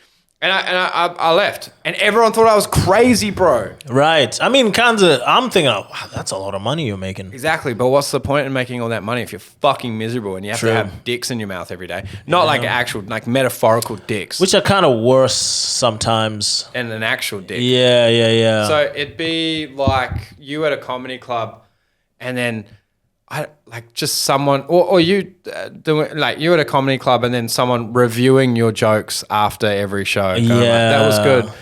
And I left. And everyone thought I was crazy, bro. Right. I mean, I'm thinking, wow, that's a lot of money you're making. Exactly, but what's the point in making all that money if you're fucking miserable and you have True. to have dicks in your mouth every day? Not like actual, like metaphorical dicks. Which are kind of worse sometimes. And an actual dick. Yeah. So it'd be like you at a comedy club and then just someone, or you doing, like you at a comedy club and then someone reviewing your jokes after every show. Kind of like, that was good.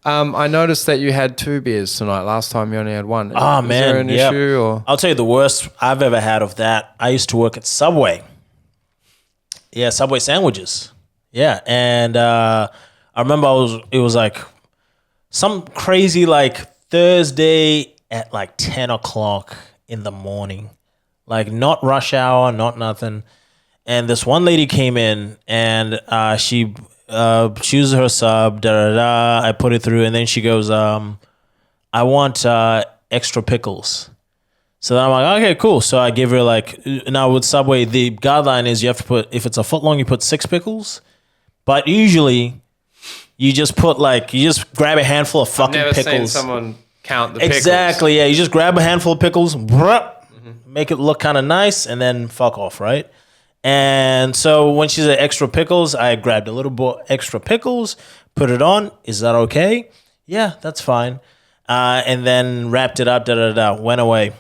I noticed that you had 2 beers tonight. Last time you only had 1. Oh, Is man. there an Yep. issue? Or? I'll tell you the worst I've ever had of that. I used to work at Subway. Yeah, Subway sandwiches. Yeah, and I remember it was like some crazy like Thursday at like 10 o'clock in the morning, like not rush hour, not nothing. And this one lady came in and she chooses her sub, da da da. I put it through, and then she goes, I want extra pickles. So then I'm like, okay, cool. So I give her like, now with Subway, the guideline is you have to put, if it's a foot long, you put 6 pickles. But usually you just put like, you just grab a handful of fucking Never pickles. seen someone count the pickles. Exactly, yeah. You just grab a handful of pickles, make it look kind of nice, and then fuck off, right? And so when she said extra pickles, I grabbed a little bit extra pickles, put it on. Is that okay? Yeah, that's fine. And then wrapped it up, went away.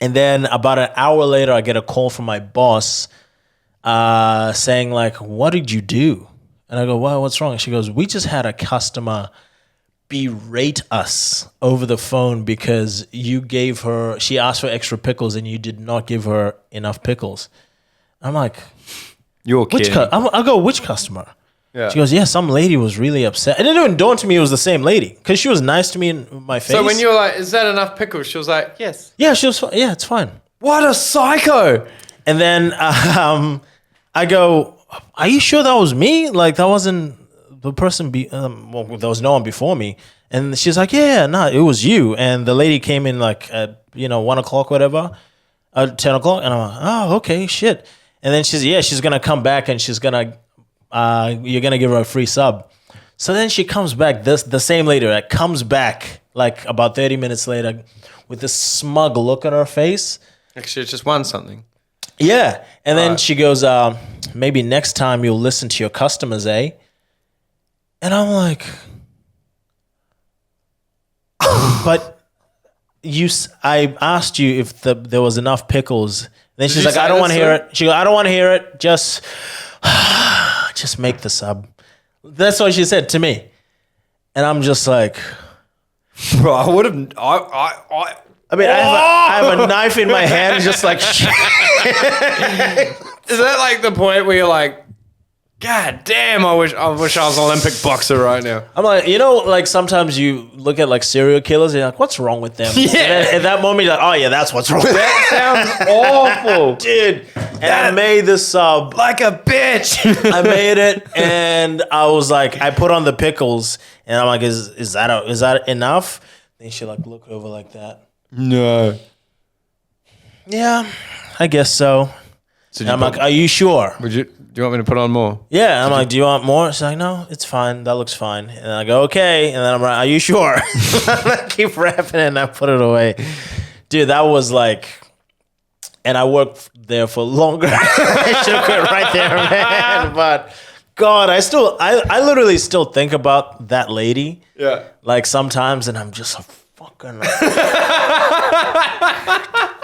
And then about an hour later, I get a call from my boss saying like, what did you do? And I go, well, what's wrong? And she goes, we just had a customer berate us over the phone because she asked for extra pickles and you did not give her enough pickles. I'm like, you're kidding. I go, which customer? Yeah. She goes, yeah, some lady was really upset. It didn't even dawn to me it was the same lady because she was nice to me in my face. So when you were like, is that enough pickles? She was like, yes. Yeah, she was yeah, it's fine. What a psycho. And then I go, are you sure that was me? Like that wasn't the person, well, there was no one before me. And she's like, yeah, no, it was you. And the lady came in like at, 1 o'clock, whatever, 10 o'clock. And I'm like, oh, okay, shit. And then she's going to come back and she's going to, you're going to give her a free sub. So then she comes back, the same lady that comes back like about 30 minutes later with this smug look on her face. Actually, just won something. Yeah. And then she goes, maybe next time you'll listen to your customers, eh? And I'm like, but I asked you if there was enough pickles. Then she's like, I don't want to hear it. She goes, I don't want to hear it. Just make the sub. That's what she said to me. And I'm just like, bro, I would have. I have a knife in my hand, just like. Is that like the point where you're like, God damn, I wish I was an Olympic boxer right now. I'm like, like sometimes you look at like serial killers and you're like, what's wrong with them? Yeah. And then at that moment, you're like, oh yeah, that's what's wrong with them. That sounds awful. Dude. And I made the sub. Like a bitch. I made it and I was like, I put on the pickles and I'm like, is that enough? Then she like looked over like that. No. Yeah, I guess so. And I'm like, are you sure? Do you want me to put on more? Yeah, I'm like, do you want more? She's like, no, it's fine. That looks fine. And I go, okay. And then I'm like, are you sure? I keep wrapping it and I put it away. Dude, that was like, and I worked there for longer. I should have quit right there, man. But God, I literally still think about that lady. Yeah. Like sometimes, and I'm just a fucking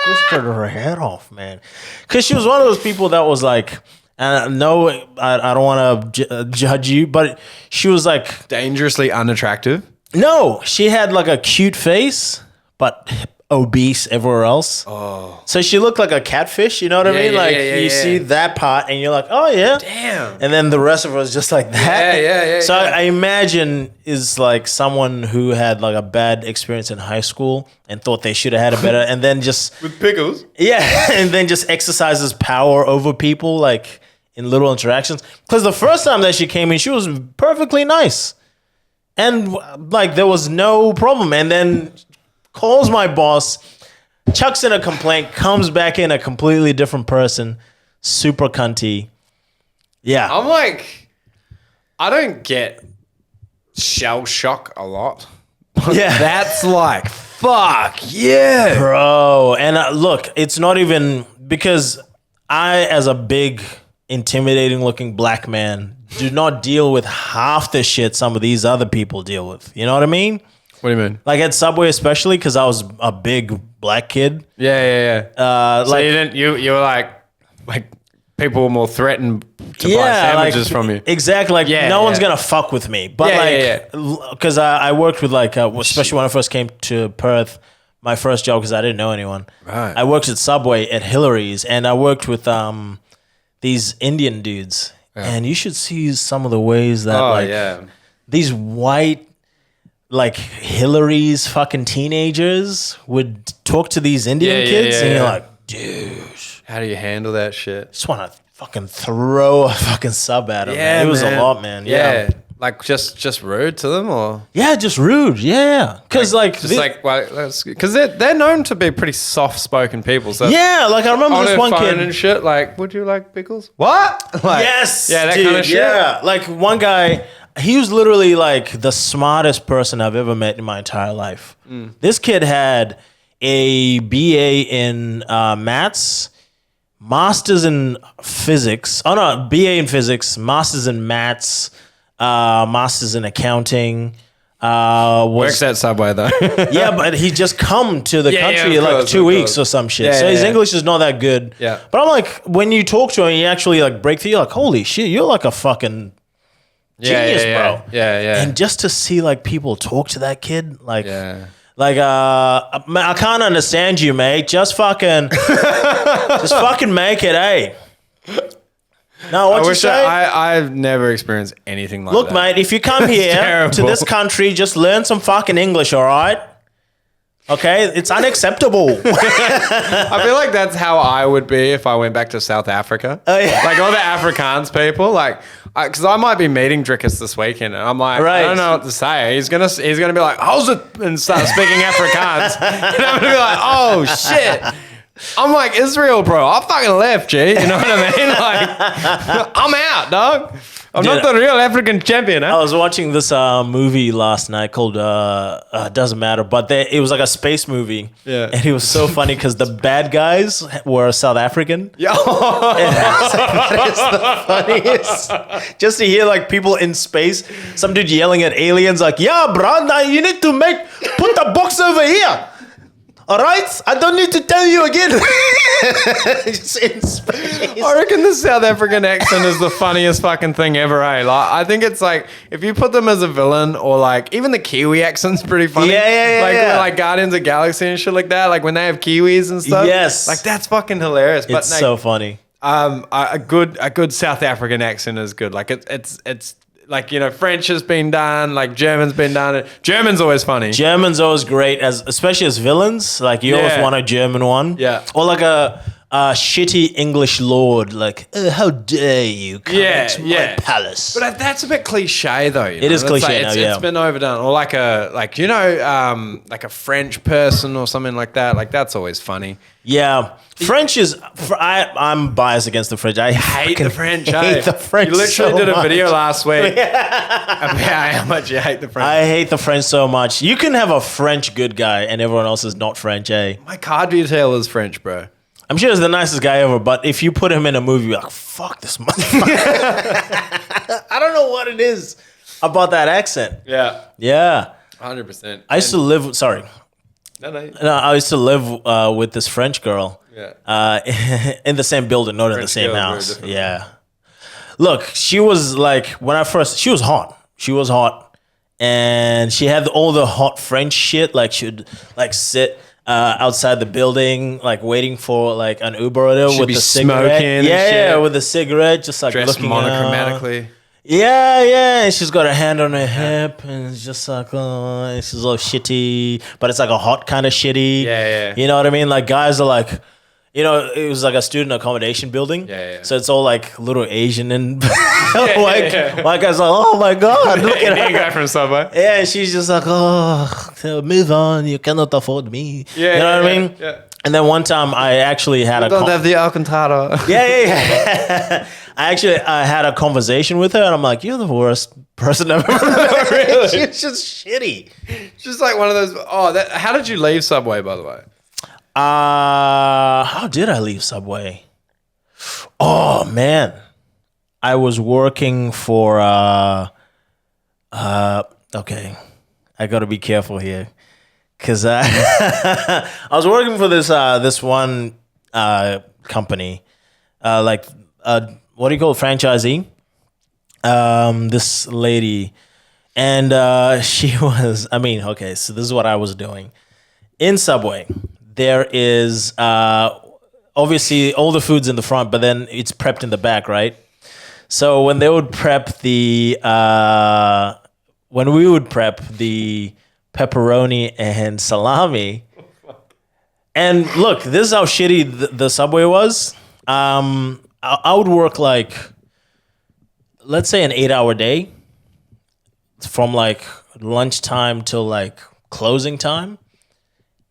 twisted her head off, man. Because she was one of those people that was like, and no, I don't want to judge you, but she was like dangerously unattractive. No, she had like a cute face, but obese everywhere else. Oh, so she looked like a catfish. You know what I mean? Like you see that part, and you're like, oh yeah, damn. And then the rest of her was just like that. Yeah. So I imagine is like someone who had like a bad experience in high school and thought they should have had a better, and then just with pickles. Yeah, and then just exercises power over people like in little interactions. Because the first time that she came in, she was perfectly nice, and like there was no problem, and then calls my boss, chucks in a complaint, comes back in a completely different person, super cunty. Yeah. I'm like, I don't get shell shock a lot. Yeah. That's like, fuck yeah. Bro. And look, it's not even because I, as a big, intimidating looking black man, do not deal with half the shit some of these other people deal with. You know what I mean? What do you mean? Like at Subway, especially because I was a big black kid. Yeah. So like you were like people were more threatened to buy sandwiches from you. Exactly. Like no one's gonna fuck with me. But because I worked with like especially when I first came to Perth, my first job because I didn't know anyone. Right. I worked at Subway at Hillary's, and I worked with these Indian dudes. and you should see some of the ways that these white like Hillary's fucking teenagers would talk to these Indian kids, and you're like, dude, how do you handle that shit? Just want to fucking throw a fucking sub at them. Yeah, it was man. a lot, man. Yeah. Like just rude to them, or just rude. Yeah, because because they're known to be pretty soft spoken people. So like I remember on this their one phone kid and shit. Like, would you like pickles? What? Like, yes, yeah, that dude, kind of shit. Yeah, like one guy, he was literally like the smartest person I've ever met in my entire life. This kid had a BA in maths, masters in physics. Oh no, BA in physics, masters in maths. Masters in accounting. Works at Subway though. Yeah, but he just come to the country of like course, 2 weeks or some shit. So his English is not that good. Yeah. But I'm like, when you talk to him, you actually like break through. You're like, holy shit, you're like a fucking genius, bro. Yeah. And just to see like people talk to that kid, like, Yeah. like I can't understand you, mate. Just fucking make it, eh? No, what you say? I've never experienced anything like Look, that. mate, if you come here terrible. to this country, just learn some fucking English, all right? Okay? It's unacceptable. I feel like that's how I would be if I went back to South Africa. Oh, yeah. Like all the Afrikaans people, like, because I might be meeting Drickus this weekend, and I'm like, Right. I don't know what to say. He's gonna be like, how's it, and start speaking Afrikaans, and I'm gonna be like, oh shit. I'm like, Israel, bro. I fucking left, G. You know what I mean? Like, I'm out, dog. I'm not the real African champion. I was watching this movie last night called doesn't matter, but it was like a space movie. Yeah. And it was so funny because the bad guys were South African. Yeah. That is the funniest. Just to hear like people in space, some dude yelling at aliens like, yeah, bro, now you need to put the box over here. All right? I don't need to tell you again. Just in space. I reckon the South African accent is the funniest fucking thing ever, eh? Like, I think it's like, if you put them as a villain, or like, even the Kiwi accent's pretty funny. Like Guardians of the Galaxy and shit like that, like when they have Kiwis and stuff. Yes. Like, that's fucking hilarious. But It's so funny. a good South African accent is good. Like, it's like, you know, French has been done, like German's been done. German's always funny. German's always great, especially as villains. Like you always want a German one. Yeah. Or like a shitty English lord, like, how dare you come into my palace? But that's a bit cliche, though. You know? It is cliche now, It's been overdone. Or like like a French person or something like that. Like, that's always funny. Yeah. French is... I'm biased against the French. I Hate the French. hate the French. You literally so did a much. video last week about how much you hate the French. I hate the French so much. You can have a French good guy and everyone else is not French, eh? My car detail is French, bro. I'm sure he's the nicest guy ever, but if you put him in a movie, you're like, fuck this motherfucker. I don't know what it is about that accent. Yeah. Yeah. 100%. I used to live... Sorry. No. I used to live with this French girl. Yeah. In the same building, not in the same house. Yeah. Look, she was like, she was hot. She was hot. And she had all the hot French shit. Like, she'd like sit outside the building, like waiting for like an Uber or whatever with the cigarette. Yeah, with a cigarette, just like dressed looking monochromatically. Yeah, and she's got her hand on her hip, and it's just like, oh, and she's all shitty, but it's like a hot kind of shitty. Yeah. You know what I mean? Like, guys are like, you know, it was like a student accommodation building. Yeah. So it's all like little Asian and white guys like, oh my God, look at Indian her. guy from Subway. Yeah, and she's just like, oh, move on, you cannot afford me. Yeah, you know what I mean? Yeah. And then one time I actually had Don't have the Alcantara. Yeah. I actually had a conversation with her, and I'm like, "You're the worst person I've ever met." Really? She's just shitty. Just like one of those. How did you leave Subway, by the way? How did I leave Subway? Oh man, I was working for. Okay, I got to be careful here, because I was working for this one company, what do you call it? Franchisee? This lady, and she was, okay, so this is what I was doing. In Subway, there is obviously all the food's in the front, but then it's prepped in the back, right? So when they would prep when we would prep the pepperoni and salami, and look, this is how shitty the Subway was. I would work like, let's say an 8-hour day from like lunchtime till like closing time,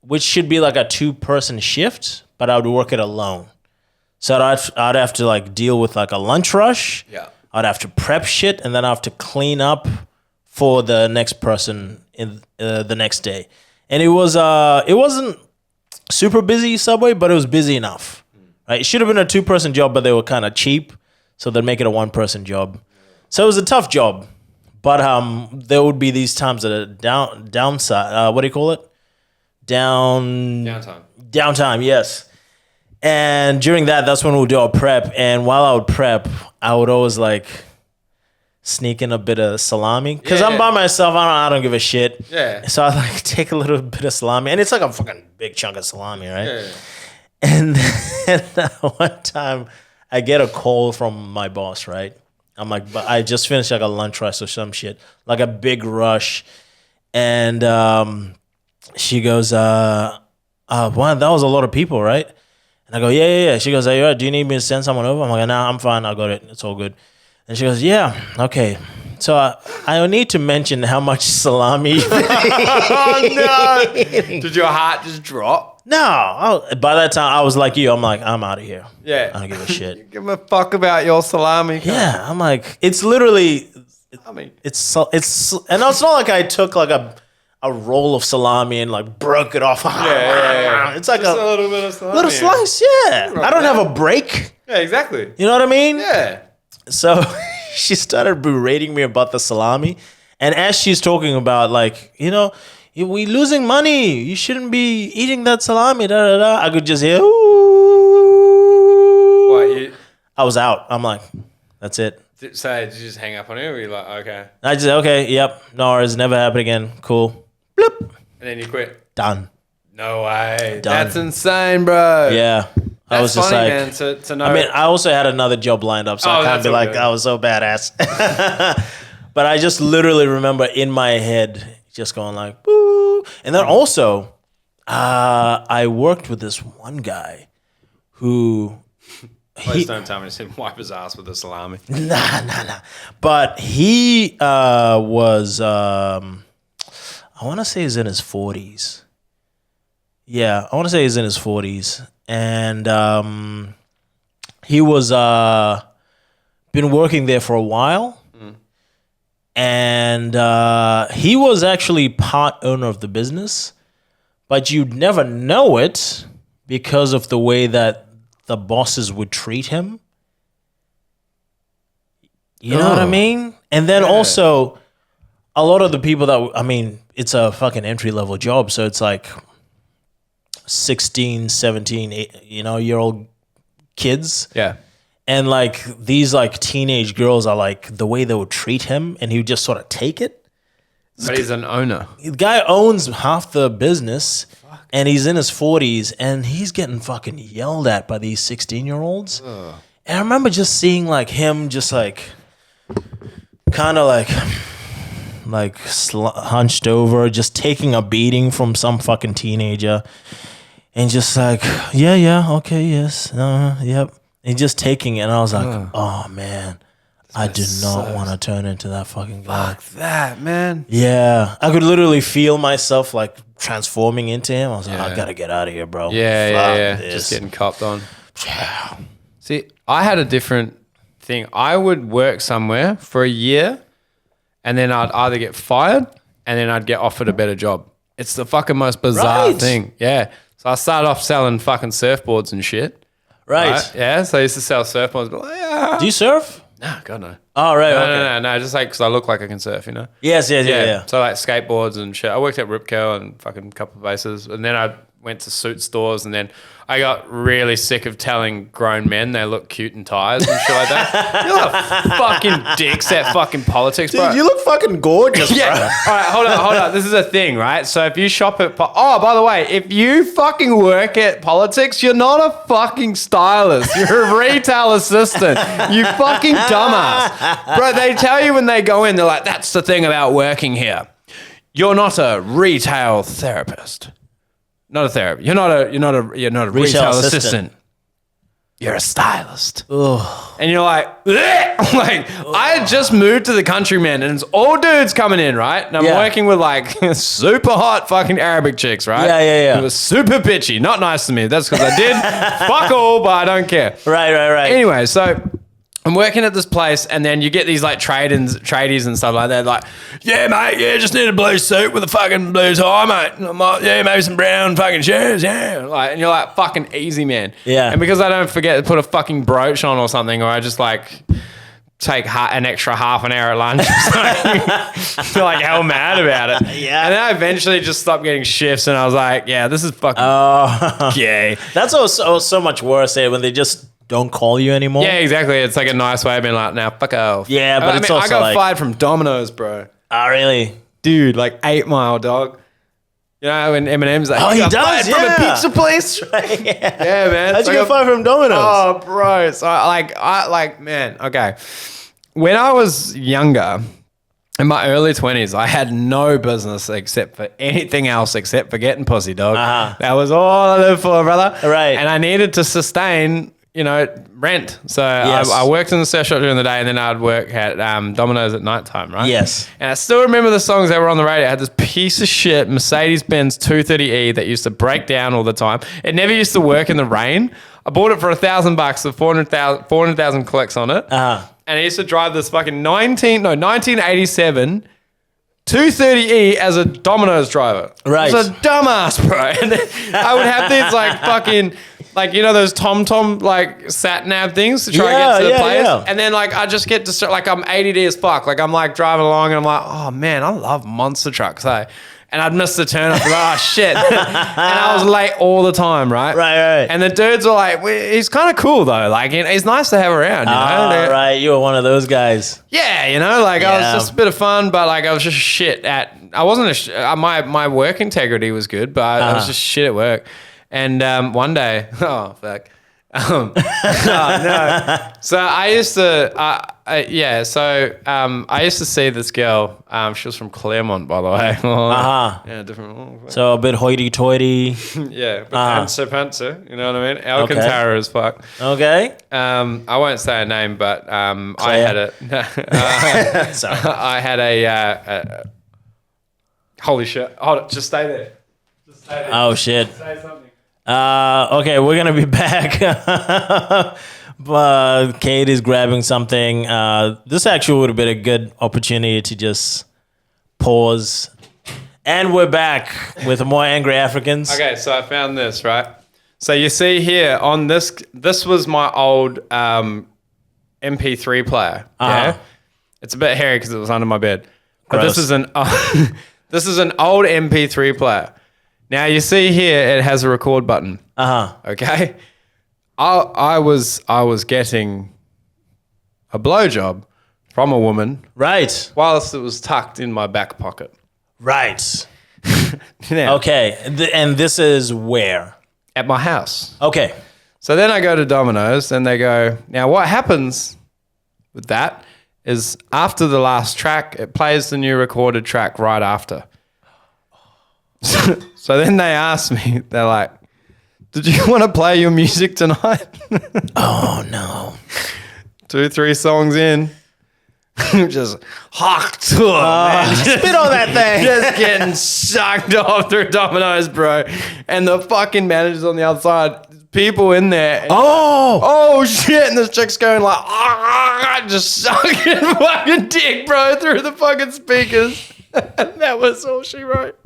which should be like a 2-person shift, but I would work it alone. So I'd have to like deal with like a lunch rush. Yeah. I'd have to prep shit, and then I have to clean up for the next person in the next day. And it wasn't super busy Subway, but it was busy enough. Right? It should have been a 2-person job, but they were kind of cheap, so they'd make it a 1-person job. So it was a tough job, but there would be these times that are downside. What do you call it? Downtime. Yes. And during that's when we'll do our prep. And while I would prep, I would always like sneak in a bit of salami because I'm by myself. I don't give a shit. Yeah. So I like take a little bit of salami, and it's like a fucking big chunk of salami, right? Yeah. And then one time I get a call from my boss, right? I'm like, but I just finished like a lunch rush or some shit, like a big rush. And she goes, wow, that was a lot of people, right? And I go, yeah. She goes, are you right? Do you need me to send someone over? I'm like, nah, I'm fine. I got it. It's all good. And she goes, yeah, okay. So I need to mention how much salami. Oh, no. Did your heart just drop? No. By that time, I was like you. I'm like, I'm out of here. Yeah. I don't give a shit. Give a fuck about your salami. Yeah. I'm like, it's literally, and it's not like I took like a roll of salami and like broke it off. Yeah. It's like just a little bit of salami. Little slice, yeah. I don't have a break. Yeah, exactly. You know what I mean? Yeah. So she started berating me about the salami. And as she's talking about like, we losing money. You shouldn't be eating that salami. Da, da, da. I could just hear, ooh. What, I was out. I'm like, that's it. So did you just hang up on her? Or were you like, okay? I just, okay, yep. No worries. Never happen again. Cool. Bloop. And then you quit? Done. No way. Done. That's insane, bro. Yeah. I was just funny, like, man, to know. I mean, I also had another job lined up, so I can't be like, I was so badass. But I just literally remember in my head just going like, boo. And then also, I worked with this one guy who... Please don't tell me to see him wipe his ass with a salami. Nah. But he was, I want to say he's in his 40s. Yeah, I want to say he's in his 40s. And he was been working there for a while. And he was actually part owner of the business. But you'd never know it because of the way that the bosses would treat him. You know what I mean? And then also, a lot of the people it's a fucking entry-level job, so it's like 16, 17, year old kids. Yeah. And like these like teenage girls are like the way they would treat him, and he would just sort of take it. But he's an owner. The guy owns half the business. And he's in his 40s, and he's getting fucking yelled at by these 16-year-olds. And I remember just seeing like him just like kind of like hunched over, just taking a beating from some fucking teenager. And just like, yeah, okay, yes, yep. And just taking it, and I was like, oh, man. I do not want to turn into that fucking guy. Fuck that, man. Yeah. I could literally feel myself like transforming into him. I was like, I gotta get out of here, bro. Yeah. Just getting copped on. Yeah. See, I had a different thing. I would work somewhere for a year, and then I'd either get fired, and then I'd get offered a better job. It's the fucking most bizarre thing. Yeah. So I started off selling fucking surfboards and shit. Right. Yeah. So I used to sell surfboards. But Do you surf? No, God no. Oh, right. Okay. No. Just like because I look like I can surf, Yes. Yeah. So like skateboards and shit. I worked at Ripco and fucking a couple of places, and then went to suit stores, and then I got really sick of telling grown men they look cute in ties and shit like that. You look fucking dicks at fucking politics, bro. Dude, you look fucking gorgeous, Yeah. bro. All right, hold on. This is a thing, right? So if you shop at... by the way, if you fucking work at politics, you're not a fucking stylist. You're a retail assistant. You fucking dumbass. Bro, they tell you when they go in, they're like, that's the thing about working here. You're not a retail therapist. Not a therapist. You're not a retail assistant. You're a stylist. Ugh. And you're like, I had just moved to the country, man, and it's all dudes coming in, right? And I'm working with like super hot fucking Arabic chicks, right? Yeah. It was super bitchy. Not nice to me. That's because I did fuck all, but I don't care. Right. Anyway, so I'm working at this place, and then you get these like tradies and stuff like that. Like, yeah, mate, just need a blue suit with a fucking blue tie, mate. And I'm like, yeah, maybe some brown fucking shoes, yeah. Like, and you're like, fucking easy, man. Yeah. And because I don't forget to put a fucking brooch on or something, or I just like take an extra half an hour at lunch, I feel like hell mad about it. Yeah. And then I eventually just stopped getting shifts, and I was like, yeah, this is fucking gay. That's also so much worse, when they just don't call you anymore. Yeah, exactly. It's like a nice way of being like, now fuck off. Yeah, but it's also I got like... fired from Domino's, bro. Oh, really? Dude, like 8 Mile, dog. You know, when Eminem's like, he got does, fired from a pizza place? Yeah, Yeah, man. How'd you get fired from Domino's? Oh, bro. So man, okay. When I was younger, in my early 20s, I had no business except for anything else except for getting pussy, dog. That was all I lived for, brother. Right. And I needed to sustain, rent. So Yes. I worked in the surf shop during the day, and then I'd work at Domino's at nighttime, right? Yes. And I still remember the songs that were on the radio. I had this piece of shit Mercedes-Benz 230E that used to break down all the time. It never used to work in the rain. I bought it for $1,000 with 400,000 clicks on it. And I used to drive this fucking 1987 230E as a Domino's driver. Right. It was a dumbass, bro. And then I would have these like fucking, like, those TomTom like sat nav things to try and get to the place. Yeah. And then like I just get to like I'm ADD as fuck. Like I'm like driving along, and I'm like, oh man, I love monster trucks. And I'd miss the turn. I'd be like, oh shit. And I was late all the time, right? Right. And the dudes were like, he's kind of cool though. Like, he's nice to have around, you know? Right. You were one of those guys. Yeah, I was just a bit of fun, but like I was just shit at, I wasn't, my work integrity was good, but I was just shit at work. And one day, oh fuck. No. So I used to, I used to see this girl. She was from Claremont, by the way. Yeah, different. So a bit hoity-toity. Yeah, but panzer, you know what I mean? Alcantara as fuck. Okay. I won't say a name, but I had a. Sorry. I had a. Holy shit! Hold it. Just stay there. Oh shit. Say something. Okay, we're gonna be back. Kate is grabbing something. This actually would have been a good opportunity to just pause. And we're back with more Angry Africans. Okay, so I found this, right? So you see here on this was my old MP3 player. Yeah, it's a bit hairy because it was under my bed. But Gross. this is an old MP3 player. Now you see here it has a record button. Okay. I was getting a blowjob from a woman. Right. Whilst it was tucked in my back pocket. Right. Now, Okay. And this is where? at my house. Okay. So then I go to Domino's and they go, now what happens with that is after the last track, it plays the new recorded track right after. So then they asked me, they're like, did you want to play your music tonight? Oh, no. 2-3 songs in. Just hocked to man. Spit on that thing. Just getting sucked off through Domino's, bro. And the fucking managers on the outside, people in there. Oh shit. And this chick's going like, just sucking fucking dick, bro, through the fucking speakers. And that was all she wrote.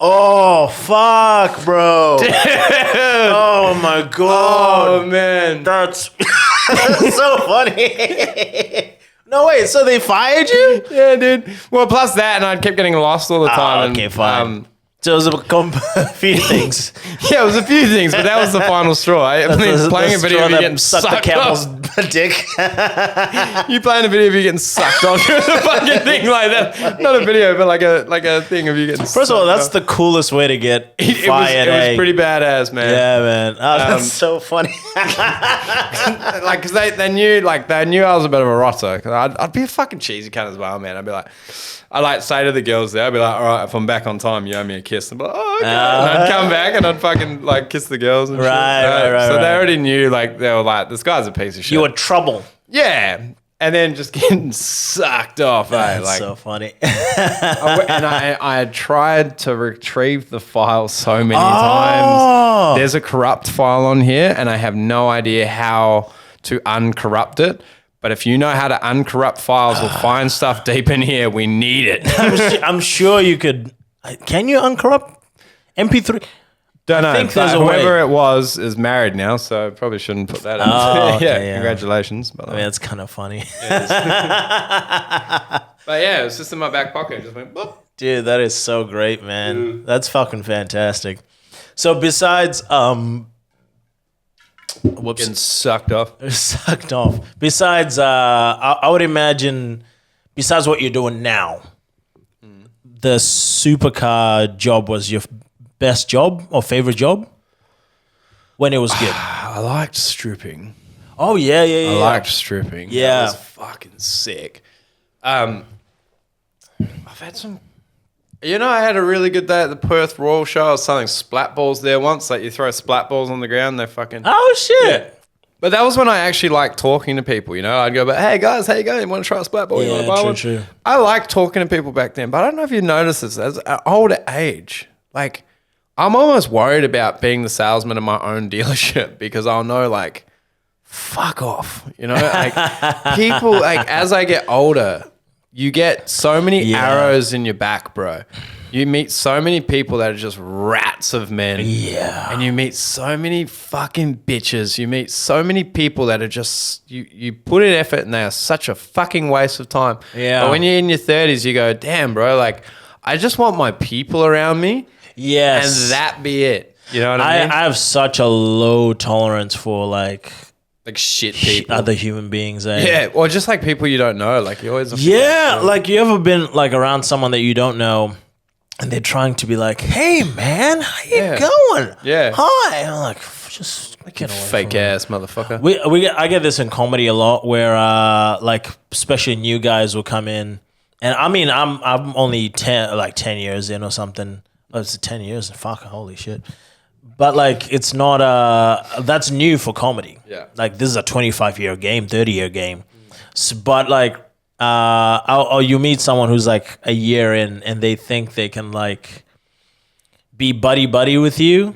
Oh, fuck, bro. Oh, my God. Oh, man. That's so funny. No, wait, so they fired you? Yeah, dude. Well, plus that, and I kept getting lost all the time. Okay, and, fine. So it was a few things. Yeah, it was a few things, but that was the final straw. I mean, playing a video of you getting sucked sucked the camel's off. dick. You playing a video of you getting sucked off the fucking thing like that. Not a video, but like a thing of you getting First of all, that's the coolest way to get fired. It was pretty badass, man. Yeah, man. Oh, that's so funny. Like, because they knew I was a bit of a rotter. Cause I'd be a fucking cheesy cunt as well, man. I'd be like, I like say to the girls there, I'd be like, all right, if I'm back on time, you owe me a kiss. And I'd be like, oh, okay. And I'd come back and I'd fucking like kiss the girls and shit. Right. So they already knew, like, they were like, this guy's a piece of shit. You were trouble. Yeah. And then just getting sucked off. That's like, so funny. I had tried to retrieve the file so many times. There's a corrupt file on here, and I have no idea how to uncorrupt it. But if you know how to uncorrupt files or find stuff deep in here, we need it. I'm sure you could. Can you uncorrupt MP3? Don't know. I think there's a whoever way. it was is married now, so I probably shouldn't put that in. Okay, Congratulations. I mean, that's kind of funny. But yeah, it was just in my back pocket. It just went, boop. Dude, that is so great, man. That's fucking fantastic. So besides, Getting sucked off. sucked off. Besides, I would imagine, besides what you're doing now, the supercar job was your best job or favorite job when it was good. I liked stripping. Oh yeah. I liked stripping. Yeah. That was fucking sick. I've had some. You know, I had a really good day at the Perth Royal Show. I was selling splat balls there once. Like, you throw splat balls on the ground, they're fucking... Oh, shit. Yeah. But that was when I actually liked talking to people, you know? I'd go, hey, guys, how you going? You want to try a splat ball? You want to buy one? True. I liked talking to people back then, but I don't know if you noticed this. As an older age, like, I'm almost worried about being the salesman of my own dealership because I'll know, like, fuck off, you know? Like, people, like, as I get older... You get so many arrows in your back, bro. You meet so many people that are just rats of men. Yeah. And you meet so many fucking bitches. You meet so many people that are just, you put in effort and they are such a fucking waste of time. Yeah. But when you're in your 30s, you go, damn, bro, like, I just want my people around me. Yes. And that be it. You know what I mean? I have such a low tolerance for like shit people. other human beings. Yeah, or just like people you don't know. Like, you always... Like, you ever been like around someone that you don't know and they're trying to be like, hey man, how you going? Yeah. Hi. And I'm like, just get away Fake from me. ass motherfucker. I get this in comedy a lot where like especially new guys will come in, and I mean I'm only 10 years in or something. Oh, it's 10 years. Fuck, holy shit. But like, it's not that's new for comedy. Yeah. Like, this is a 25-year game, 30-year game. So, but like, or you meet someone who's like a year in and they think they can like be buddy with you,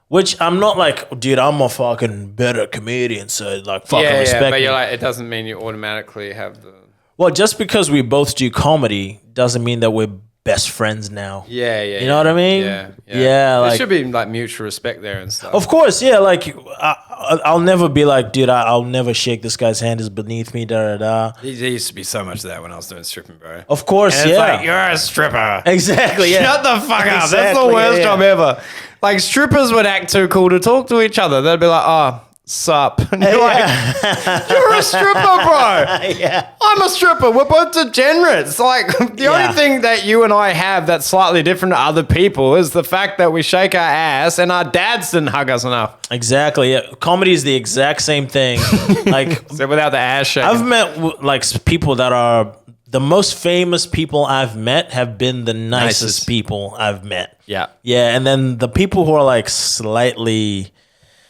which I'm not like, dude, I'm a fucking better comedian, so like fucking respect but me. you're like, it doesn't mean you automatically have the... Well, just because we both do comedy doesn't mean that we're best friends now. You know what I mean? Yeah. Yeah, There like, should be like mutual respect there and stuff. of course, yeah. Like, I'll never be like, dude, I'll never shake this guy's hand. Is beneath me. There used to be so much of that when I was doing stripping, bro. Of course, And it's yeah. like, you're a stripper. Exactly. Yeah. Shut the fuck up. That's the Exactly, worst yeah. job ever. Like, strippers would act too cool to talk to each other. They'd be like, oh, sup. And you're like, you're a stripper, bro. Yeah. I'm a stripper. We're both degenerates. Like, the only thing that you and I have that's slightly different to other people is the fact that we shake our ass and our dads didn't hug us enough. Exactly. Yeah. Comedy is the exact same thing. Like, So without the ass shaking. I've met like people that are the most famous people I've met have been the nicest people I've met. Yeah. Yeah. And then the people who are like slightly,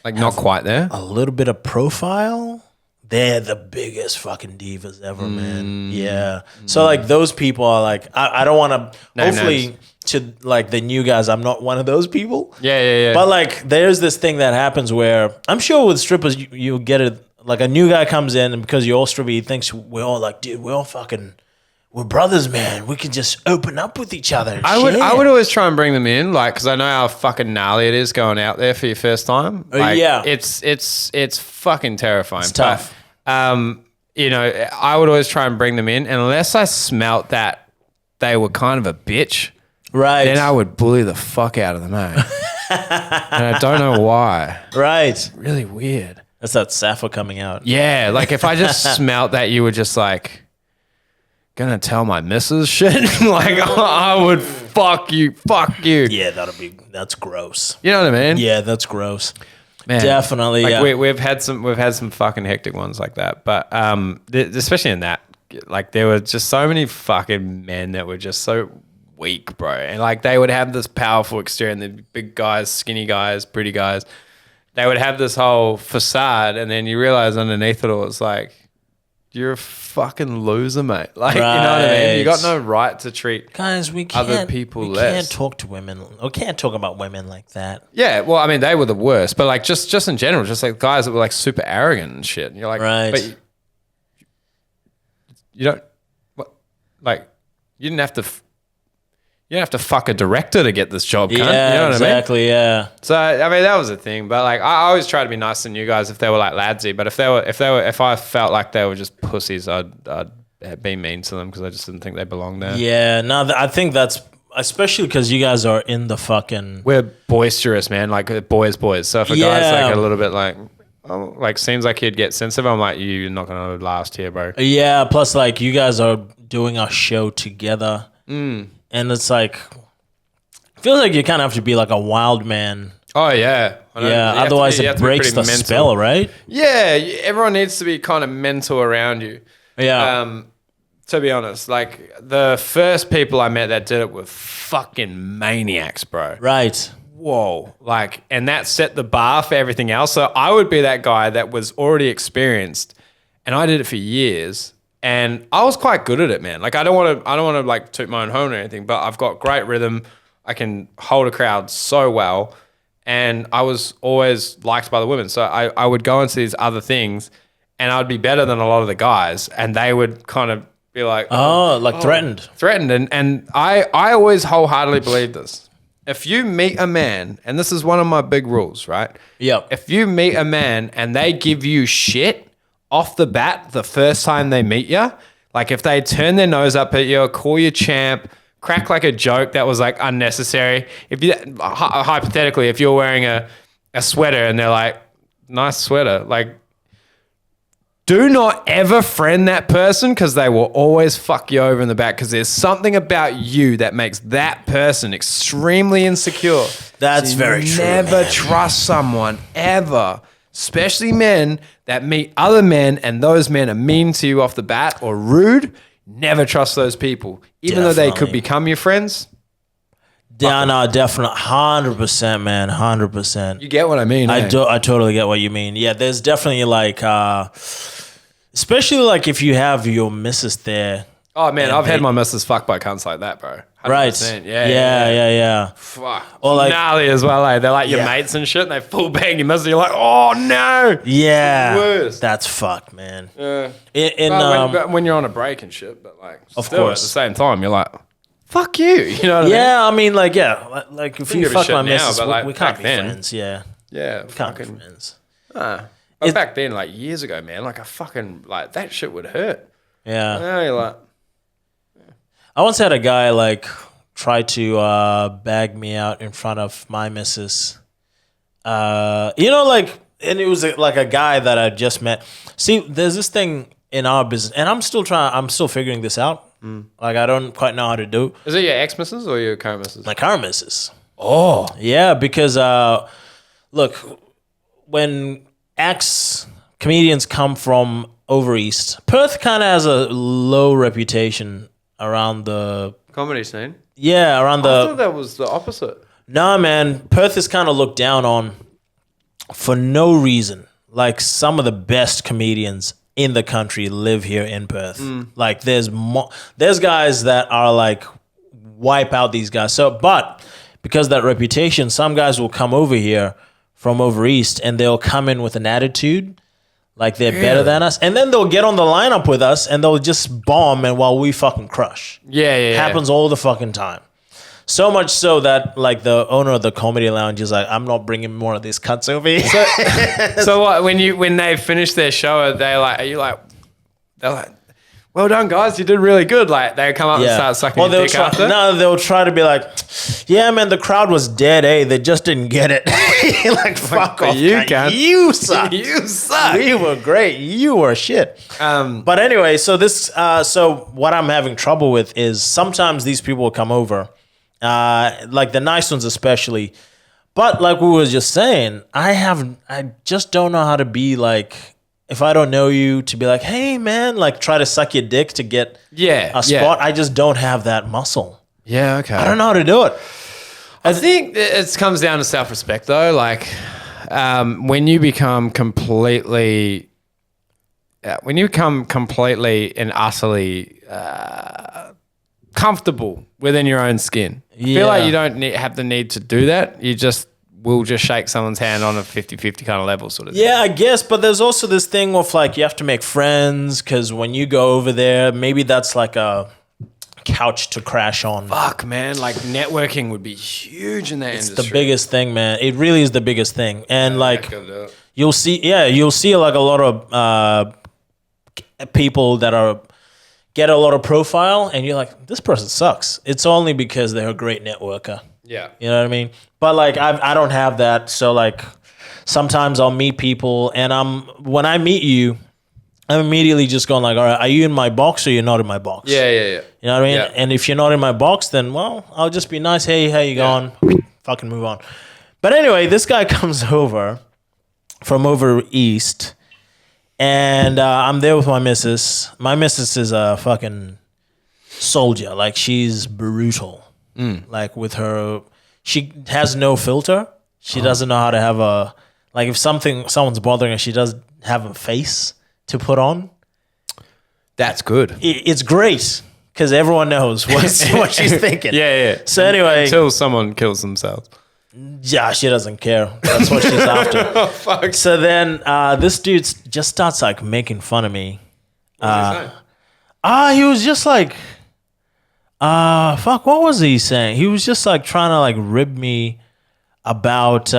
Like, not quite there. a little bit of profile, they're the biggest fucking divas ever, man. Yeah. So like, those people are like, I don't want to, hopefully names. to like the new guys, I'm not one of those people. Yeah. But like, there's this thing that happens where I'm sure with strippers, you get it. Like, a new guy comes in, and because you're all stripper, he thinks we're all like, dude, we're brothers, man. We can just open up with each other. And I shit. would always try and bring them in, like, because I know how fucking gnarly it is going out there for your first time. Like, yeah. it's fucking terrifying. It's tough. But, you know, I would always try and bring them in, and unless I smelt that they were kind of a bitch, Right. then I would bully the fuck out of them, eh? And I don't know why. Right. Really weird. That's that Sappho coming out. Yeah, like if I just smelt that you were just like gonna tell my missus shit, like I would fuck you. Yeah, that's gross. You know what I mean? Yeah, that's gross. Man, Definitely. Like Yeah. we've had some fucking hectic ones like that, but especially in that, like there were just so many fucking men that were just so weak, bro, and like they would have this powerful exterior, and the big guys, skinny guys, pretty guys, they would have this whole facade, and then you realize underneath it all, it's like you're a fucking loser, mate. Like, you know what I mean? You got no right to treat Guys, we can't, other people we less. can't talk to women. We can't talk about women like that. Yeah, well, I mean, they were the worst, but like just in general, just like guys that were like super arrogant and shit. And you're like, Right. but you don't, what, like, you didn't have to. You don't have to fuck a director to get this job, cunt. Yeah, You know what exactly. I mean? Yeah. So I mean that was the thing, but like I always try to be nice to new guys if they were like ladsy, but if I felt like they were just pussies, I'd be mean to them because I just didn't think they belonged there. Yeah. No, I think that's especially because you guys are in the fucking. We're boisterous, man, like boys. So if a guy's like a little bit like, oh, like seems like he'd get sensitive, I'm like, you're not gonna last here, bro. Yeah. Plus, like you guys are doing a show together. And it's like, feels like you kind of have to be like a wild man. Oh yeah, Yeah, otherwise it breaks the spell, right? Yeah, everyone needs to be kind of mental around you. Yeah. To be honest, like the first people I met that did it were fucking maniacs, bro. Right. Whoa, like, and that set the bar for everything else. So I would be that guy that was already experienced, and I did it for years. And I was quite good at it, man. Like I don't want to like toot my own horn or anything, but I've got great rhythm. I can hold a crowd so well, and I was always liked by the women. So I would go into these other things, and I'd be better than a lot of the guys, and they would kind of be like, threatened. and I always wholeheartedly believe this. If you meet a man, and this is one of my big rules, right? Yep. If you meet a man and they give you shit off the bat the first time they meet you, like if they turn their nose up at you, call you champ, crack like a joke that was like unnecessary. If you hypothetically, if you're wearing a sweater and they're like, nice sweater, like do not ever friend that person because they will always fuck you over in the back because there's something about you that makes that person extremely insecure. That's very true. Never man. trust someone ever. Especially men that meet other men and those men are mean to you off the bat or rude. Never trust those people. Even though they could become your friends. Yeah, no, definitely. 100%, man. 100%. You get what I mean? I totally get what you mean. Yeah, there's definitely like, especially like if you have your missus there. Oh, man, I've had my missus fucked by cunts like that, bro. 100%. Right. Yeah. Fuck. Or like, gnarly as well, eh? They're like your mates and shit, and they full bang your missus. You're like, oh, no. yeah. Worst. That's fucked, man. Yeah. But when you're on a break and shit, but like, Of still course. at the same time, you're like, fuck you. You know what I mean? Yeah, I mean, like, yeah. Like, if you give a fuck shit my now, missus, but, like, we can't back be then- friends. Yeah. Yeah. We can't be Fucking. friends. But back then, like years ago, man, like a fucking, like that shit would hurt. Yeah. Now you're like, I once had a guy like try to bag me out in front of my missus. Like, and it was like a guy that I just met. See, there's this thing in our business, and I'm still figuring this out. Like, I don't quite know how to do. is it your ex missus or your current missus? My current missus. Oh, Yeah, because look, when comedians come from over east, Perth kind of has a low reputation around the comedy scene. around I the thought that was the opposite. Nah, man, Perth is kind of looked down on for no reason. Like, some of the best comedians in the country live here in Perth. Like, there's guys that are like, wipe out these guys. So, but because of that reputation, some guys will come over here from over east and they'll come in with an attitude like they're better than us, and then they'll get on the lineup with us and they'll just bomb, and while we fucking crush. Yeah. Happens all the fucking time. So much so that like the owner of the comedy lounge is like, I'm not bringing more of these cunts over here. So what? When they finish their show, are you like, they're like, well done, guys. You did really good. Like, they come up and start sucking your dick after. No, they'll try to be like, yeah, man, the crowd was dead, They just didn't get it. Like, fuck off. You can't. You suck. You suck. We were great. You were shit. But anyway, so so what I'm having trouble with is sometimes these people will come over, like the nice ones especially. But like we were just saying, I just don't know how to be like, if I don't know you, to be like, hey, man, like try to suck your dick to get a spot. Yeah. I just don't have that muscle. Yeah, okay. I don't know how to do it. I think it comes down to self-respect, though. Like, when you become completely and utterly comfortable within your own skin, I feel like you don't have the need to do that. You just will just shake someone's hand on a 50-50 kind of level sort of thing. Yeah, I guess. But there's also this thing of like you have to make friends because when you go over there, maybe that's like a couch to crash on. Fuck, man. Like networking would be huge in that industry. It's the biggest thing, man. It really is the biggest thing. And like you'll see like a lot of people that get a lot of profile and you're like, this person sucks. It's only because they're a great networker. Yeah. You know what I mean? But like I don't have that. So like sometimes I'll meet people and when I meet you, I'm immediately just going like, all right, are you in my box or you're not in my box? Yeah. You know what I mean? Yeah. And if you're not in my box, then well, I'll just be nice. Hey, how you going? Fucking move on. But anyway, this guy comes over from over east and I'm there with my missus. My missus is a fucking soldier. Like she's brutal. Like with her, she has no filter. She doesn't know how to have like if someone's bothering her, she doesn't have a face to put on. That's good. It's great because everyone knows what she's thinking. Yeah. So anyway, until someone kills themselves. Yeah, she doesn't care. That's what she's after. Oh, fuck. So then this dude just starts like making fun of me. What was he saying? He was just like, fuck, what was he saying? He was just like trying to like rib me about,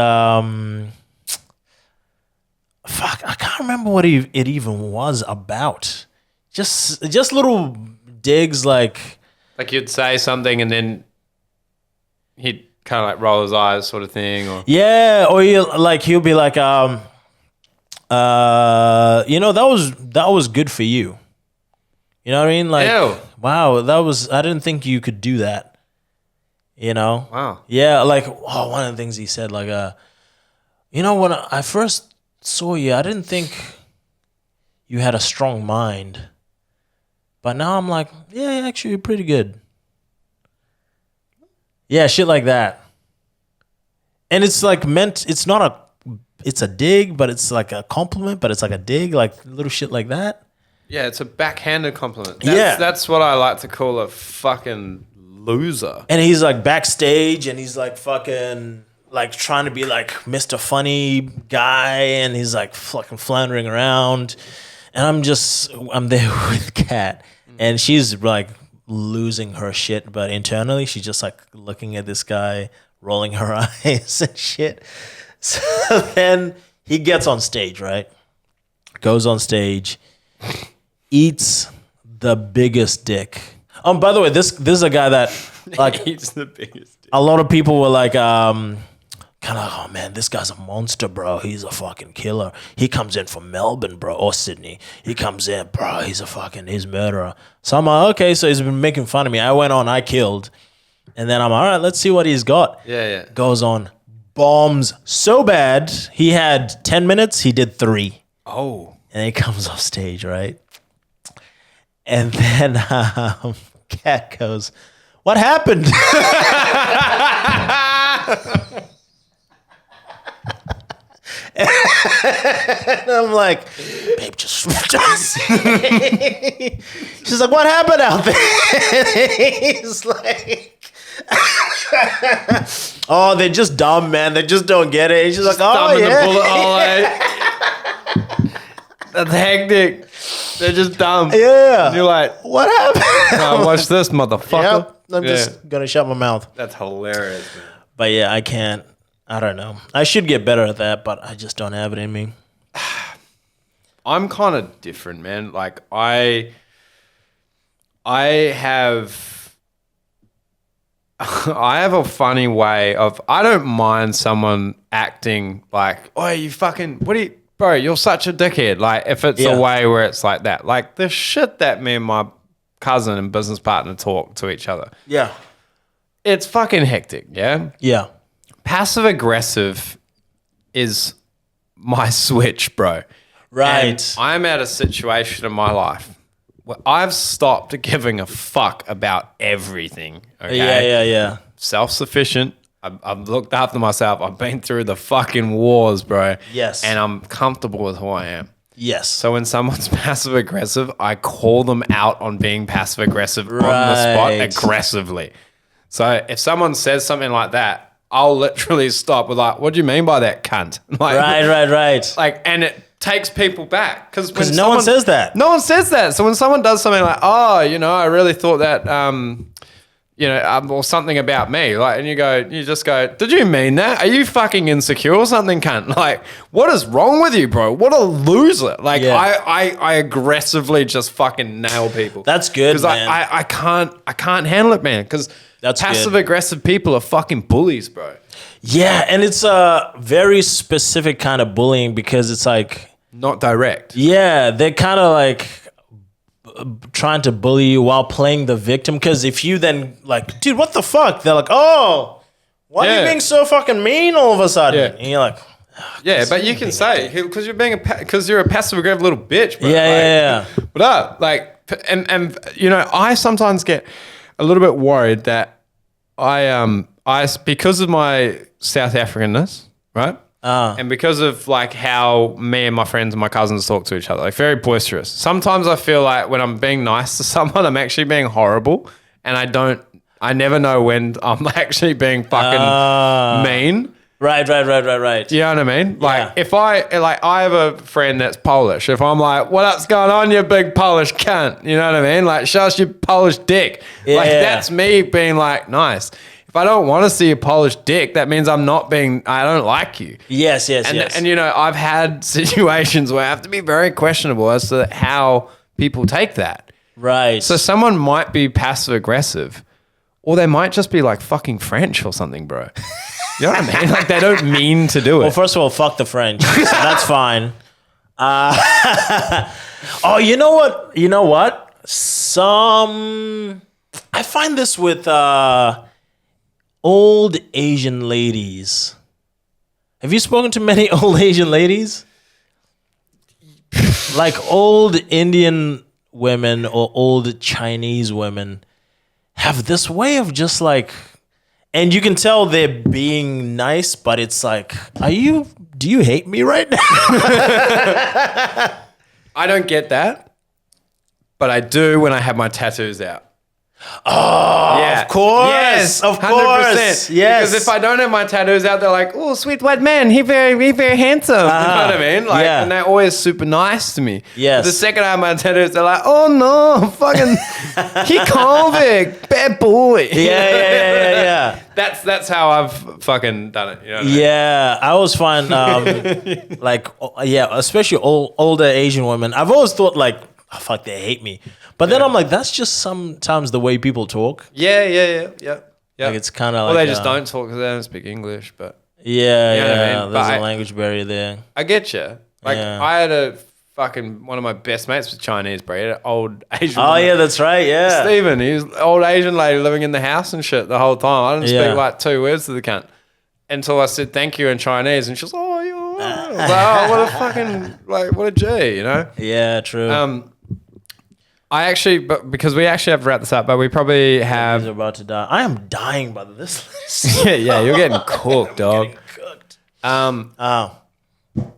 fuck, I can't remember what it even was about. Just little digs like you'd say something and then he'd kind of like roll his eyes sort of thing or. Yeah, or he'll be like, that was good for you. You know what I mean? Like, ew. Wow, I didn't think you could do that. You know? Wow. Yeah, like, one of the things he said, like, when I first saw you, I didn't think you had a strong mind. But now I'm like, yeah, actually, you're pretty good. Yeah, shit like that. And it's like it's a dig, but it's like a compliment, but it's like a dig, like little shit like that. Yeah, it's a backhanded compliment. That's what I like to call a fucking loser. And he's like backstage and he's like fucking like trying to be like Mr. Funny guy and he's like fucking floundering around. And I'm there with Kat and she's like losing her shit, but internally she's just like looking at this guy, rolling her eyes and shit. So then he gets on stage, right? Goes on stage, eats the biggest dick. By the way, this is a guy that like eats the biggest dick. A lot of people were like, kind of, oh man, this guy's a monster, bro. He's a fucking killer. He comes in from Melbourne, bro, or Sydney. He comes in, bro. He's murderer. So I'm like, okay, so he's been making fun of me. I went on, I killed, and then I'm all right. Let's see what he's got. Yeah. Goes on, bombs so bad. He had 10 minutes. He did 3. Oh. And he comes off stage, right? And then Kat goes, "What happened?" And I'm like, babe, just. She's like, "What happened out there?" He's like, "Oh, they're just dumb, man. They just don't get it." She's like, "Oh, yeah." The bullet hole, That's hectic. They're just dumb. Yeah. And you're like, "What happened?" watch this, motherfucker. Yep. I'm just gonna shut my mouth. That's hilarious, man. But yeah, I can't. I don't know. I should get better at that, but I just don't have it in me. I'm kind of different, man. Like I have a funny way of, I don't mind someone acting like, oh, you fucking, bro, you're such a dickhead. Like if it's a way where it's like that, like the shit that me and my cousin and business partner talk to each other. Yeah. It's fucking hectic. Yeah. Yeah. Passive aggressive is my switch, bro. Right. And I'm at a situation in my life where I've stopped giving a fuck about everything. Okay? Yeah. Self-sufficient. I've looked after myself. I've been through the fucking wars, bro. Yes. And I'm comfortable with who I am. Yes. So when someone's passive aggressive, I call them out on being passive aggressive on the spot aggressively. So if someone says something like that, I'll literally stop with like, what do you mean by that, cunt? Like, right. Like, and it takes people back because no one says that. No one says that. So when someone does something like, oh, I really thought that, or something about me, like, and you just go, did you mean that? Are you fucking insecure or something, cunt? Like, what is wrong with you, bro? What a loser! Like, I aggressively just fucking nail people. That's good, because man. I can't handle it, man. Because passive aggressive people are fucking bullies, bro. Yeah, and it's a very specific kind of bullying because it's like not direct. Yeah, they're kind of like trying to bully you while playing the victim. Because if you then like, dude, what the fuck? They're like, oh, why are you being so fucking mean all of a sudden? Yeah. And you're like, yeah, but you can say because you're a passive aggressive little bitch, bro. Yeah. What up? Like, and I sometimes get a little bit worried that I because of my South Africanness, right? And because of like how me and my friends and my cousins talk to each other, like very boisterous. Sometimes I feel like when I'm being nice to someone, I'm actually being horrible, and I never know when I'm actually being fucking mean. Right. You know what I mean? Like if I have a friend that's Polish. If I'm like, what's going on, you big Polish cunt? You know what I mean? Like, show us your Polish dick. Yeah. Like that's me being like nice. If I don't want to see a Polish dick, that means I don't like you. Yes. And I've had situations where I have to be very questionable as to how people take that. Right. So someone might be passive aggressive, or they might just be like fucking French or something, bro. You know what I mean? Like they don't mean to do it. Well, first of all, fuck the French. So that's fine. Oh, you know what? I find this with old Asian ladies. Have you spoken to many old Asian ladies? Like old Indian women or old Chinese women have this way of just like, and you can tell they're being nice, but it's like, do you hate me right now? I don't get that, but I do when I have my tattoos out. Oh, yeah. Of course. Yes, of 100%. course. Yes. Because if I don't have my tattoos out, they're like, oh, sweet white man. He very handsome. You know what I mean? Like, and they're always super nice to me. Yes. But the second I have my tattoos, they're like, oh no, fucking, he convict, bad boy. Yeah. That's how I've fucking done it. You know what I mean? Yeah, I always find especially older Asian women. I've always thought like, oh, fuck, they hate me. But then I'm like, that's just sometimes the way people talk. Yeah. Like it's kind of like... Well, they just don't talk because they don't speak English, but... Yeah, you know what I mean? There's a language barrier there. I get you. Like, I had one of my best mates was Chinese, bro. He had an old Asian woman. Yeah, that's right, yeah. Stephen, he was an old Asian lady living in the house and shit the whole time. I didn't speak like 2 words to the cunt until I said thank you in Chinese, and she was, oh, you're all right. I was like, oh, what a fucking, like, what a G, you know? Yeah, true. Because we actually have to wrap this up, but we probably have... He's about to die. I am dying by this list. yeah, you're getting cooked, dog. Getting cooked.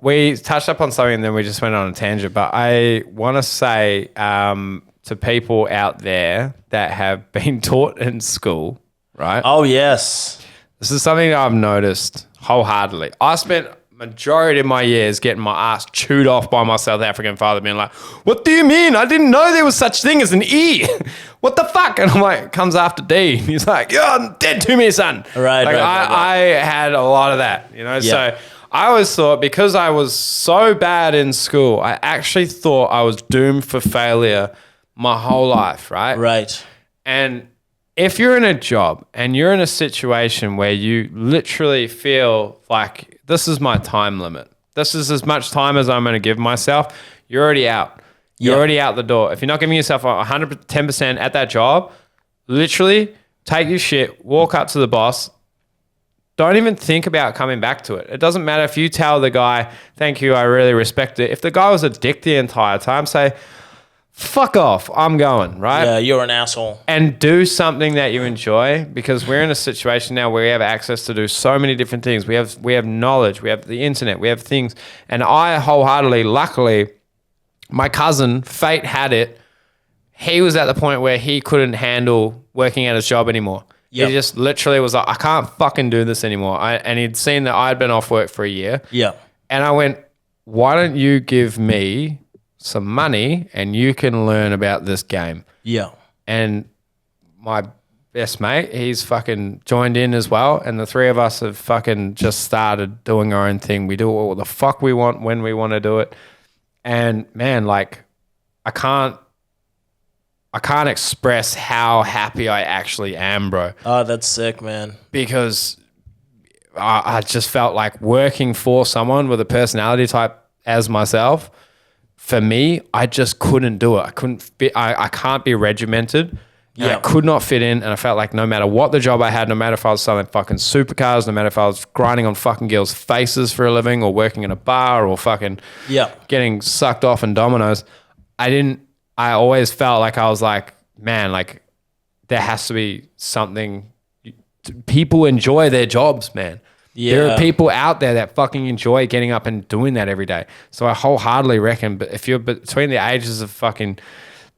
We touched up on something and then we just went on a tangent, but I want to say to people out there that have been taught in school, right? Oh, yes. This is something that I've noticed wholeheartedly. I spent majority of my years getting my ass chewed off by my South African father being like, what do you mean? I didn't know there was such thing as an E. What the fuck? And I'm like, it comes after D. He's like, you're dead to me, son. Right. I had a lot of that, you know? Yeah. So I always thought because I was so bad in school, I actually thought I was doomed for failure my whole life, right? Right. And if you're in a job and you're in a situation where you literally feel like this is my time limit, this is as much time as I'm going to give myself, you're already out. You're already out the door. If you're not giving yourself 110% at that job, literally take your shit, walk up to the boss. Don't even think about coming back to it. It doesn't matter if you tell the guy, thank you, I really respect it. If the guy was a dick the entire time, say, fuck off, I'm going, right? Yeah, you're an asshole. And do something that you enjoy, because we're in a situation now where we have access to do so many different things. We have knowledge, we have the internet, we have things. And I wholeheartedly, luckily, my cousin, fate had it, he was at the point where he couldn't handle working at his job anymore. Yep. He just literally was like, I can't fucking do this anymore. And he'd seen that I'd been off work for a year. Yeah. And I went, why don't you give me some money and you can learn about this game? Yeah. And my best mate, he's fucking joined in as well. And the three of us have fucking just started doing our own thing. We do what the fuck we want when we want to do it. And man, like I can't express how happy I actually am, bro. Oh, that's sick, man. Because I just felt like working for someone with a personality type as myself, for me, I just couldn't do it. I couldn't fit. I can't be regimented. Yeah. I could not fit in. And I felt like no matter what the job I had, no matter if I was selling fucking supercars, no matter if I was grinding on fucking girls' faces for a living or working in a bar or fucking getting sucked off in dominoes, I always felt like I was like, man, like there has to be something. People enjoy their jobs, man. Yeah. There are people out there that fucking enjoy getting up and doing that every day. So I wholeheartedly reckon, but if you're between the ages of fucking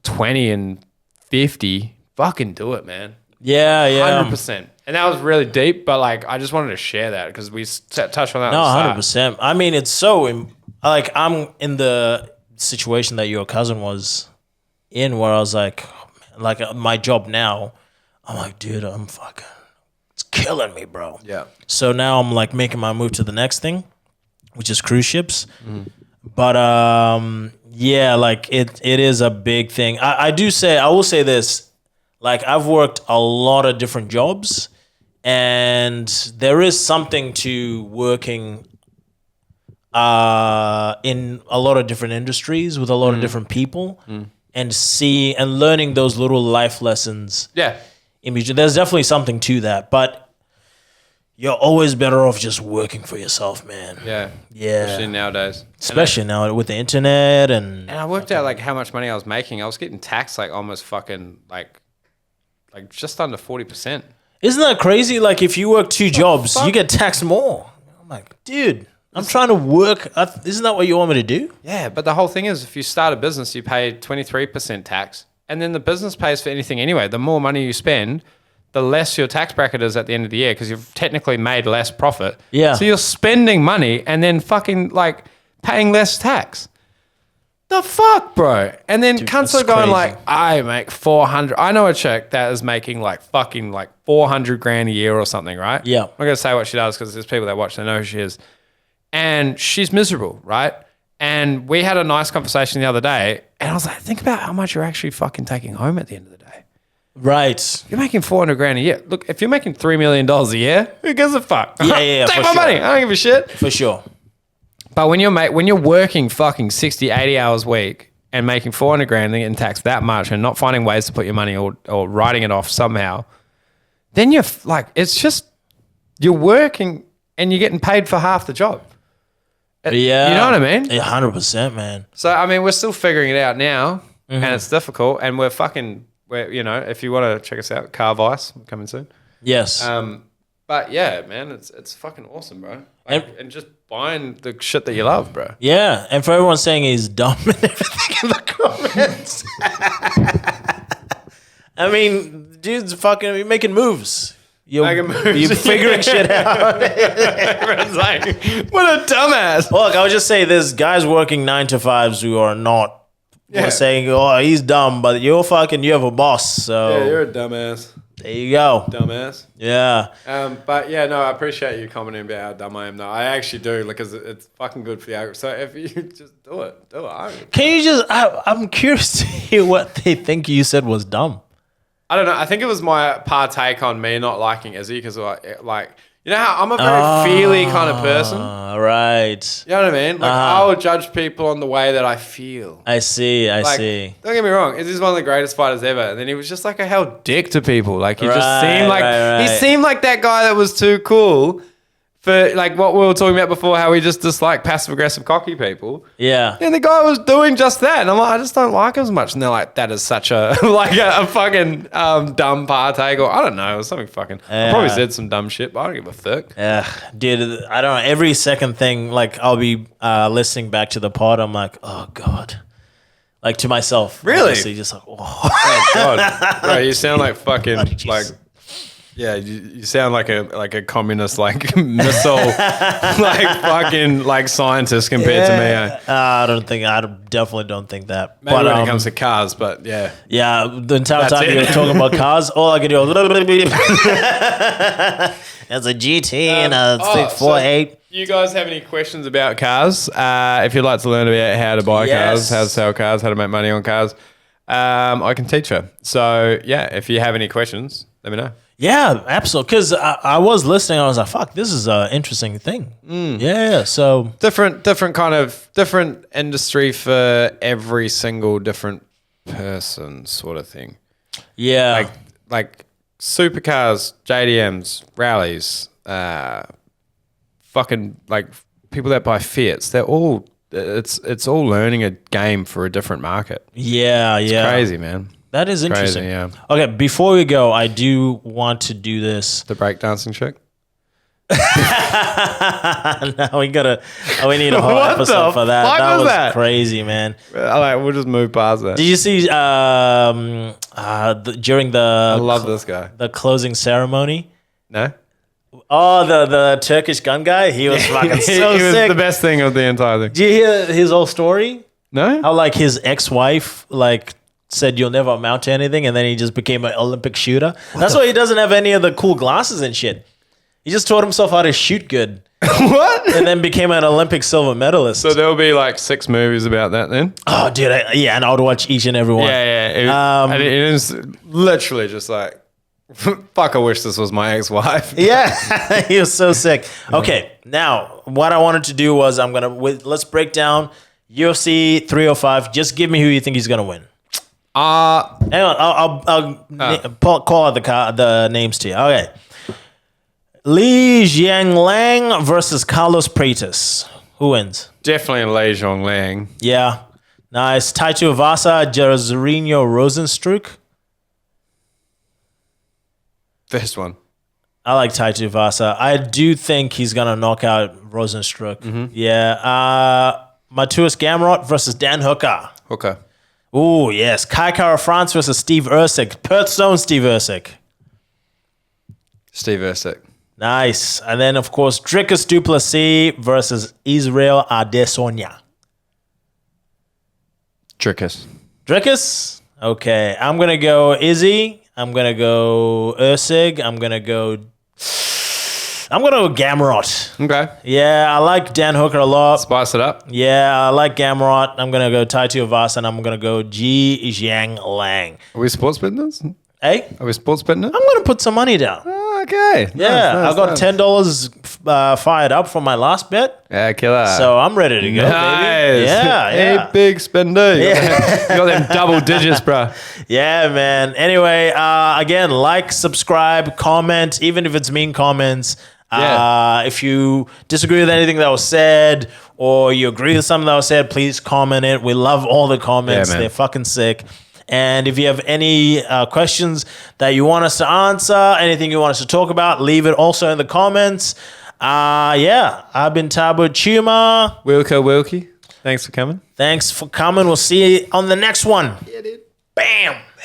20 and 50, fucking do it, man. Yeah, yeah. 100%. And that was really deep, but like I just wanted to share that because we touched on that. No, 100%. I mean, it's so, like I'm in the situation that your cousin was in where I was like my job now, I'm like, dude, it's killing me, bro. Yeah. So now I'm like making my move to the next thing, which is cruise ships. But yeah, like it is a big thing. I will say this, like I've worked a lot of different jobs and there is something to working in a lot of different industries with a lot of different people. And learning those little life lessons. Yeah. In between. There's definitely something to that, but you're always better off just working for yourself, man. Yeah. Yeah. Especially nowadays. Especially now with the internet and I worked out like how much money I was making. I was getting taxed like almost fucking like just under 40%. Isn't that crazy? Like if you work two jobs, you get taxed more. I'm like, dude, I'm trying to work. Isn't that what you want me to do? Yeah, but the whole thing is if you start a business, you pay 23% tax. And then the business pays for anything anyway. The more money you spend, the less your tax bracket is at the end of the year because you've technically made less profit. Yeah. So you're spending money and then fucking like paying less tax. The fuck, bro? And then cunts are going crazy. like, I make 400. I know a chick that is making like fucking like 400 grand a year or something, right? Yeah. I'm not going to say what she does because there's people that watch, they know who she is. And she's miserable, right? And we had a nice conversation the other day and I was like, think about how much you're actually fucking taking home at the end of the day. Right. You're making 400 grand a year. Look, if you're making $3 million a year, who gives a fuck? Yeah. Take my money. I don't give a shit. For sure. But when you're working fucking 60, 80 hours a week and making 400 grand and getting taxed that much and not finding ways to put your money or writing it off somehow, then you're like, it's just, you're working and you're getting paid for half the job. Yeah. You know what I mean? 100%, man. So, I mean, we're still figuring it out now and it's difficult and we're, you know, if you want to check us out, Car Vice, coming soon. Yes. But yeah, man, it's fucking awesome, bro. Like, and just buying the shit that you love, bro. Yeah, and for everyone saying he's dumb and everything in the comments. I mean, dude's fucking making moves. You're figuring shit out. Everyone's like, what a dumbass. Look, I would just say there's guys working 9 to 5s who are not saying, oh, he's dumb, but you have a boss. So yeah, you're a dumbass. There you go. Dumbass. Yeah. But yeah, no, I appreciate you commenting about how dumb I am. No, I actually do, because it's fucking good for the algorithm. So if you just do it. Can you just? I'm curious to hear what they think you said was dumb. I don't know. I think it was my partake on me not liking Izzy because, like, you know how I'm a very feely kind of person. Right. You know what I mean? Like, I will judge people on the way that I feel. I see. I Like, see. Don't get me wrong. Izzy's one of the greatest fighters ever, and then he was just like a hell dick to people. Like, he just seemed like he seemed like that guy that was too cool for, like, what we were talking about before, how we just dislike passive aggressive cocky people. Yeah. And the guy was doing just that. And I'm like, I just don't like him as much. And they're like, that is such a a fucking dumb partake. Or I don't know. It was something fucking. I probably said some dumb shit, but I don't give a fuck. Yeah, dude. I don't know. Every second thing, like, I'll be listening back to the pod. I'm like, oh God. Like, to myself. Really? Honestly, just like, Oh God. Bro, you sound like fucking like. Yeah, you sound like a communist, like missile, like fucking like scientist compared to me. I definitely don't think that. Maybe when it comes to cars, but yeah. Yeah, the entire That's time it. you were talking about cars, all I could do was there's a GT and a 648. So you guys have any questions about cars? If you'd like to learn about how to buy cars, how to sell cars, how to make money on cars, I can teach you. So yeah, if you have any questions, let me know. Yeah, absolutely. Because I was listening, I was like, "Fuck, this is an interesting thing." Yeah, so Different industry for every single different person, sort of thing. yeah, Like supercars, JDMs, rallies, fucking like people that buy Fiats. They're all it's all learning a game for a different market. yeah. Crazy, man. That is interesting. Crazy, yeah. Okay, before we go, I do want to do this. The breakdancing trick. Now we need a whole What episode the for that. fuck That was was that? crazy, man. We'll just move past that. Did you see during I love this guy. the closing ceremony? No? Oh, the Turkish gun guy. He was fucking so he was sick. the best thing of the entire thing. Did you hear his whole story? No? How like his ex-wife said you'll never amount to anything, and then he just became an Olympic shooter. That's why he doesn't have any of the cool glasses and shit. He just taught himself how to shoot good. What? And then became an Olympic silver medalist. So there'll be like 6 movies about that then? Oh, dude, and I would watch each and every one. Yeah. It is literally just like, fuck, I wish this was my ex-wife. Yeah, he was so sick. Okay, now what I wanted to do was let's break down UFC 305. Just give me who you think he's gonna win. Hang on, I'll call out the names to you. Okay, Li Jianlang versus Carlos Pratis. Who wins? Definitely Lei Zhonglang. Yeah, nice. Taito Vasa, Jairzinho Rosenstruck. First one. I like Taito Vasa. I do think he's gonna knock out Rosenstruck. Mm-hmm. Yeah. Matthias Gamrot versus Dan Hooker. Okay. Oh, yes. Kai Kara France versus Steve Ersic. Perth Stone, Steve Ersic. Steve Ersic. Nice. And then, of course, Dricus Duplessis versus Israel Adesanya. Dricus. Dricus? Okay. I'm going to go Izzy. I'm going to go Ersic. I'm going to go Gamrot. Okay. Yeah, I like Dan Hooker a lot. Spice it up. Yeah, I like Gamrot. I'm going to go Taito Vasa, and I'm going to go Ji Jianlang. Are we sports betting this? Hey? Are we sports betting it? I'm going to put some money down. Okay. Yeah, Nice, I got nice. $10 fired up from my last bet. Yeah, killer. So I'm ready to go, nice. baby. Yeah. Hey, big spender. You got them double digits, bro. Yeah, man. Anyway, again, like, subscribe, comment, even if it's mean comments. If you disagree with anything that was said or you agree with something that was said, please comment it. We love all the comments. Yeah, they're fucking sick. And if you have any questions that you want us to answer, anything you want us to talk about, leave it also in the comments. I've been Thabo Chuma. Wilko Wilkie. Thanks for coming. Thanks for coming. We'll see you on the next one. Yeah, dude. Bam.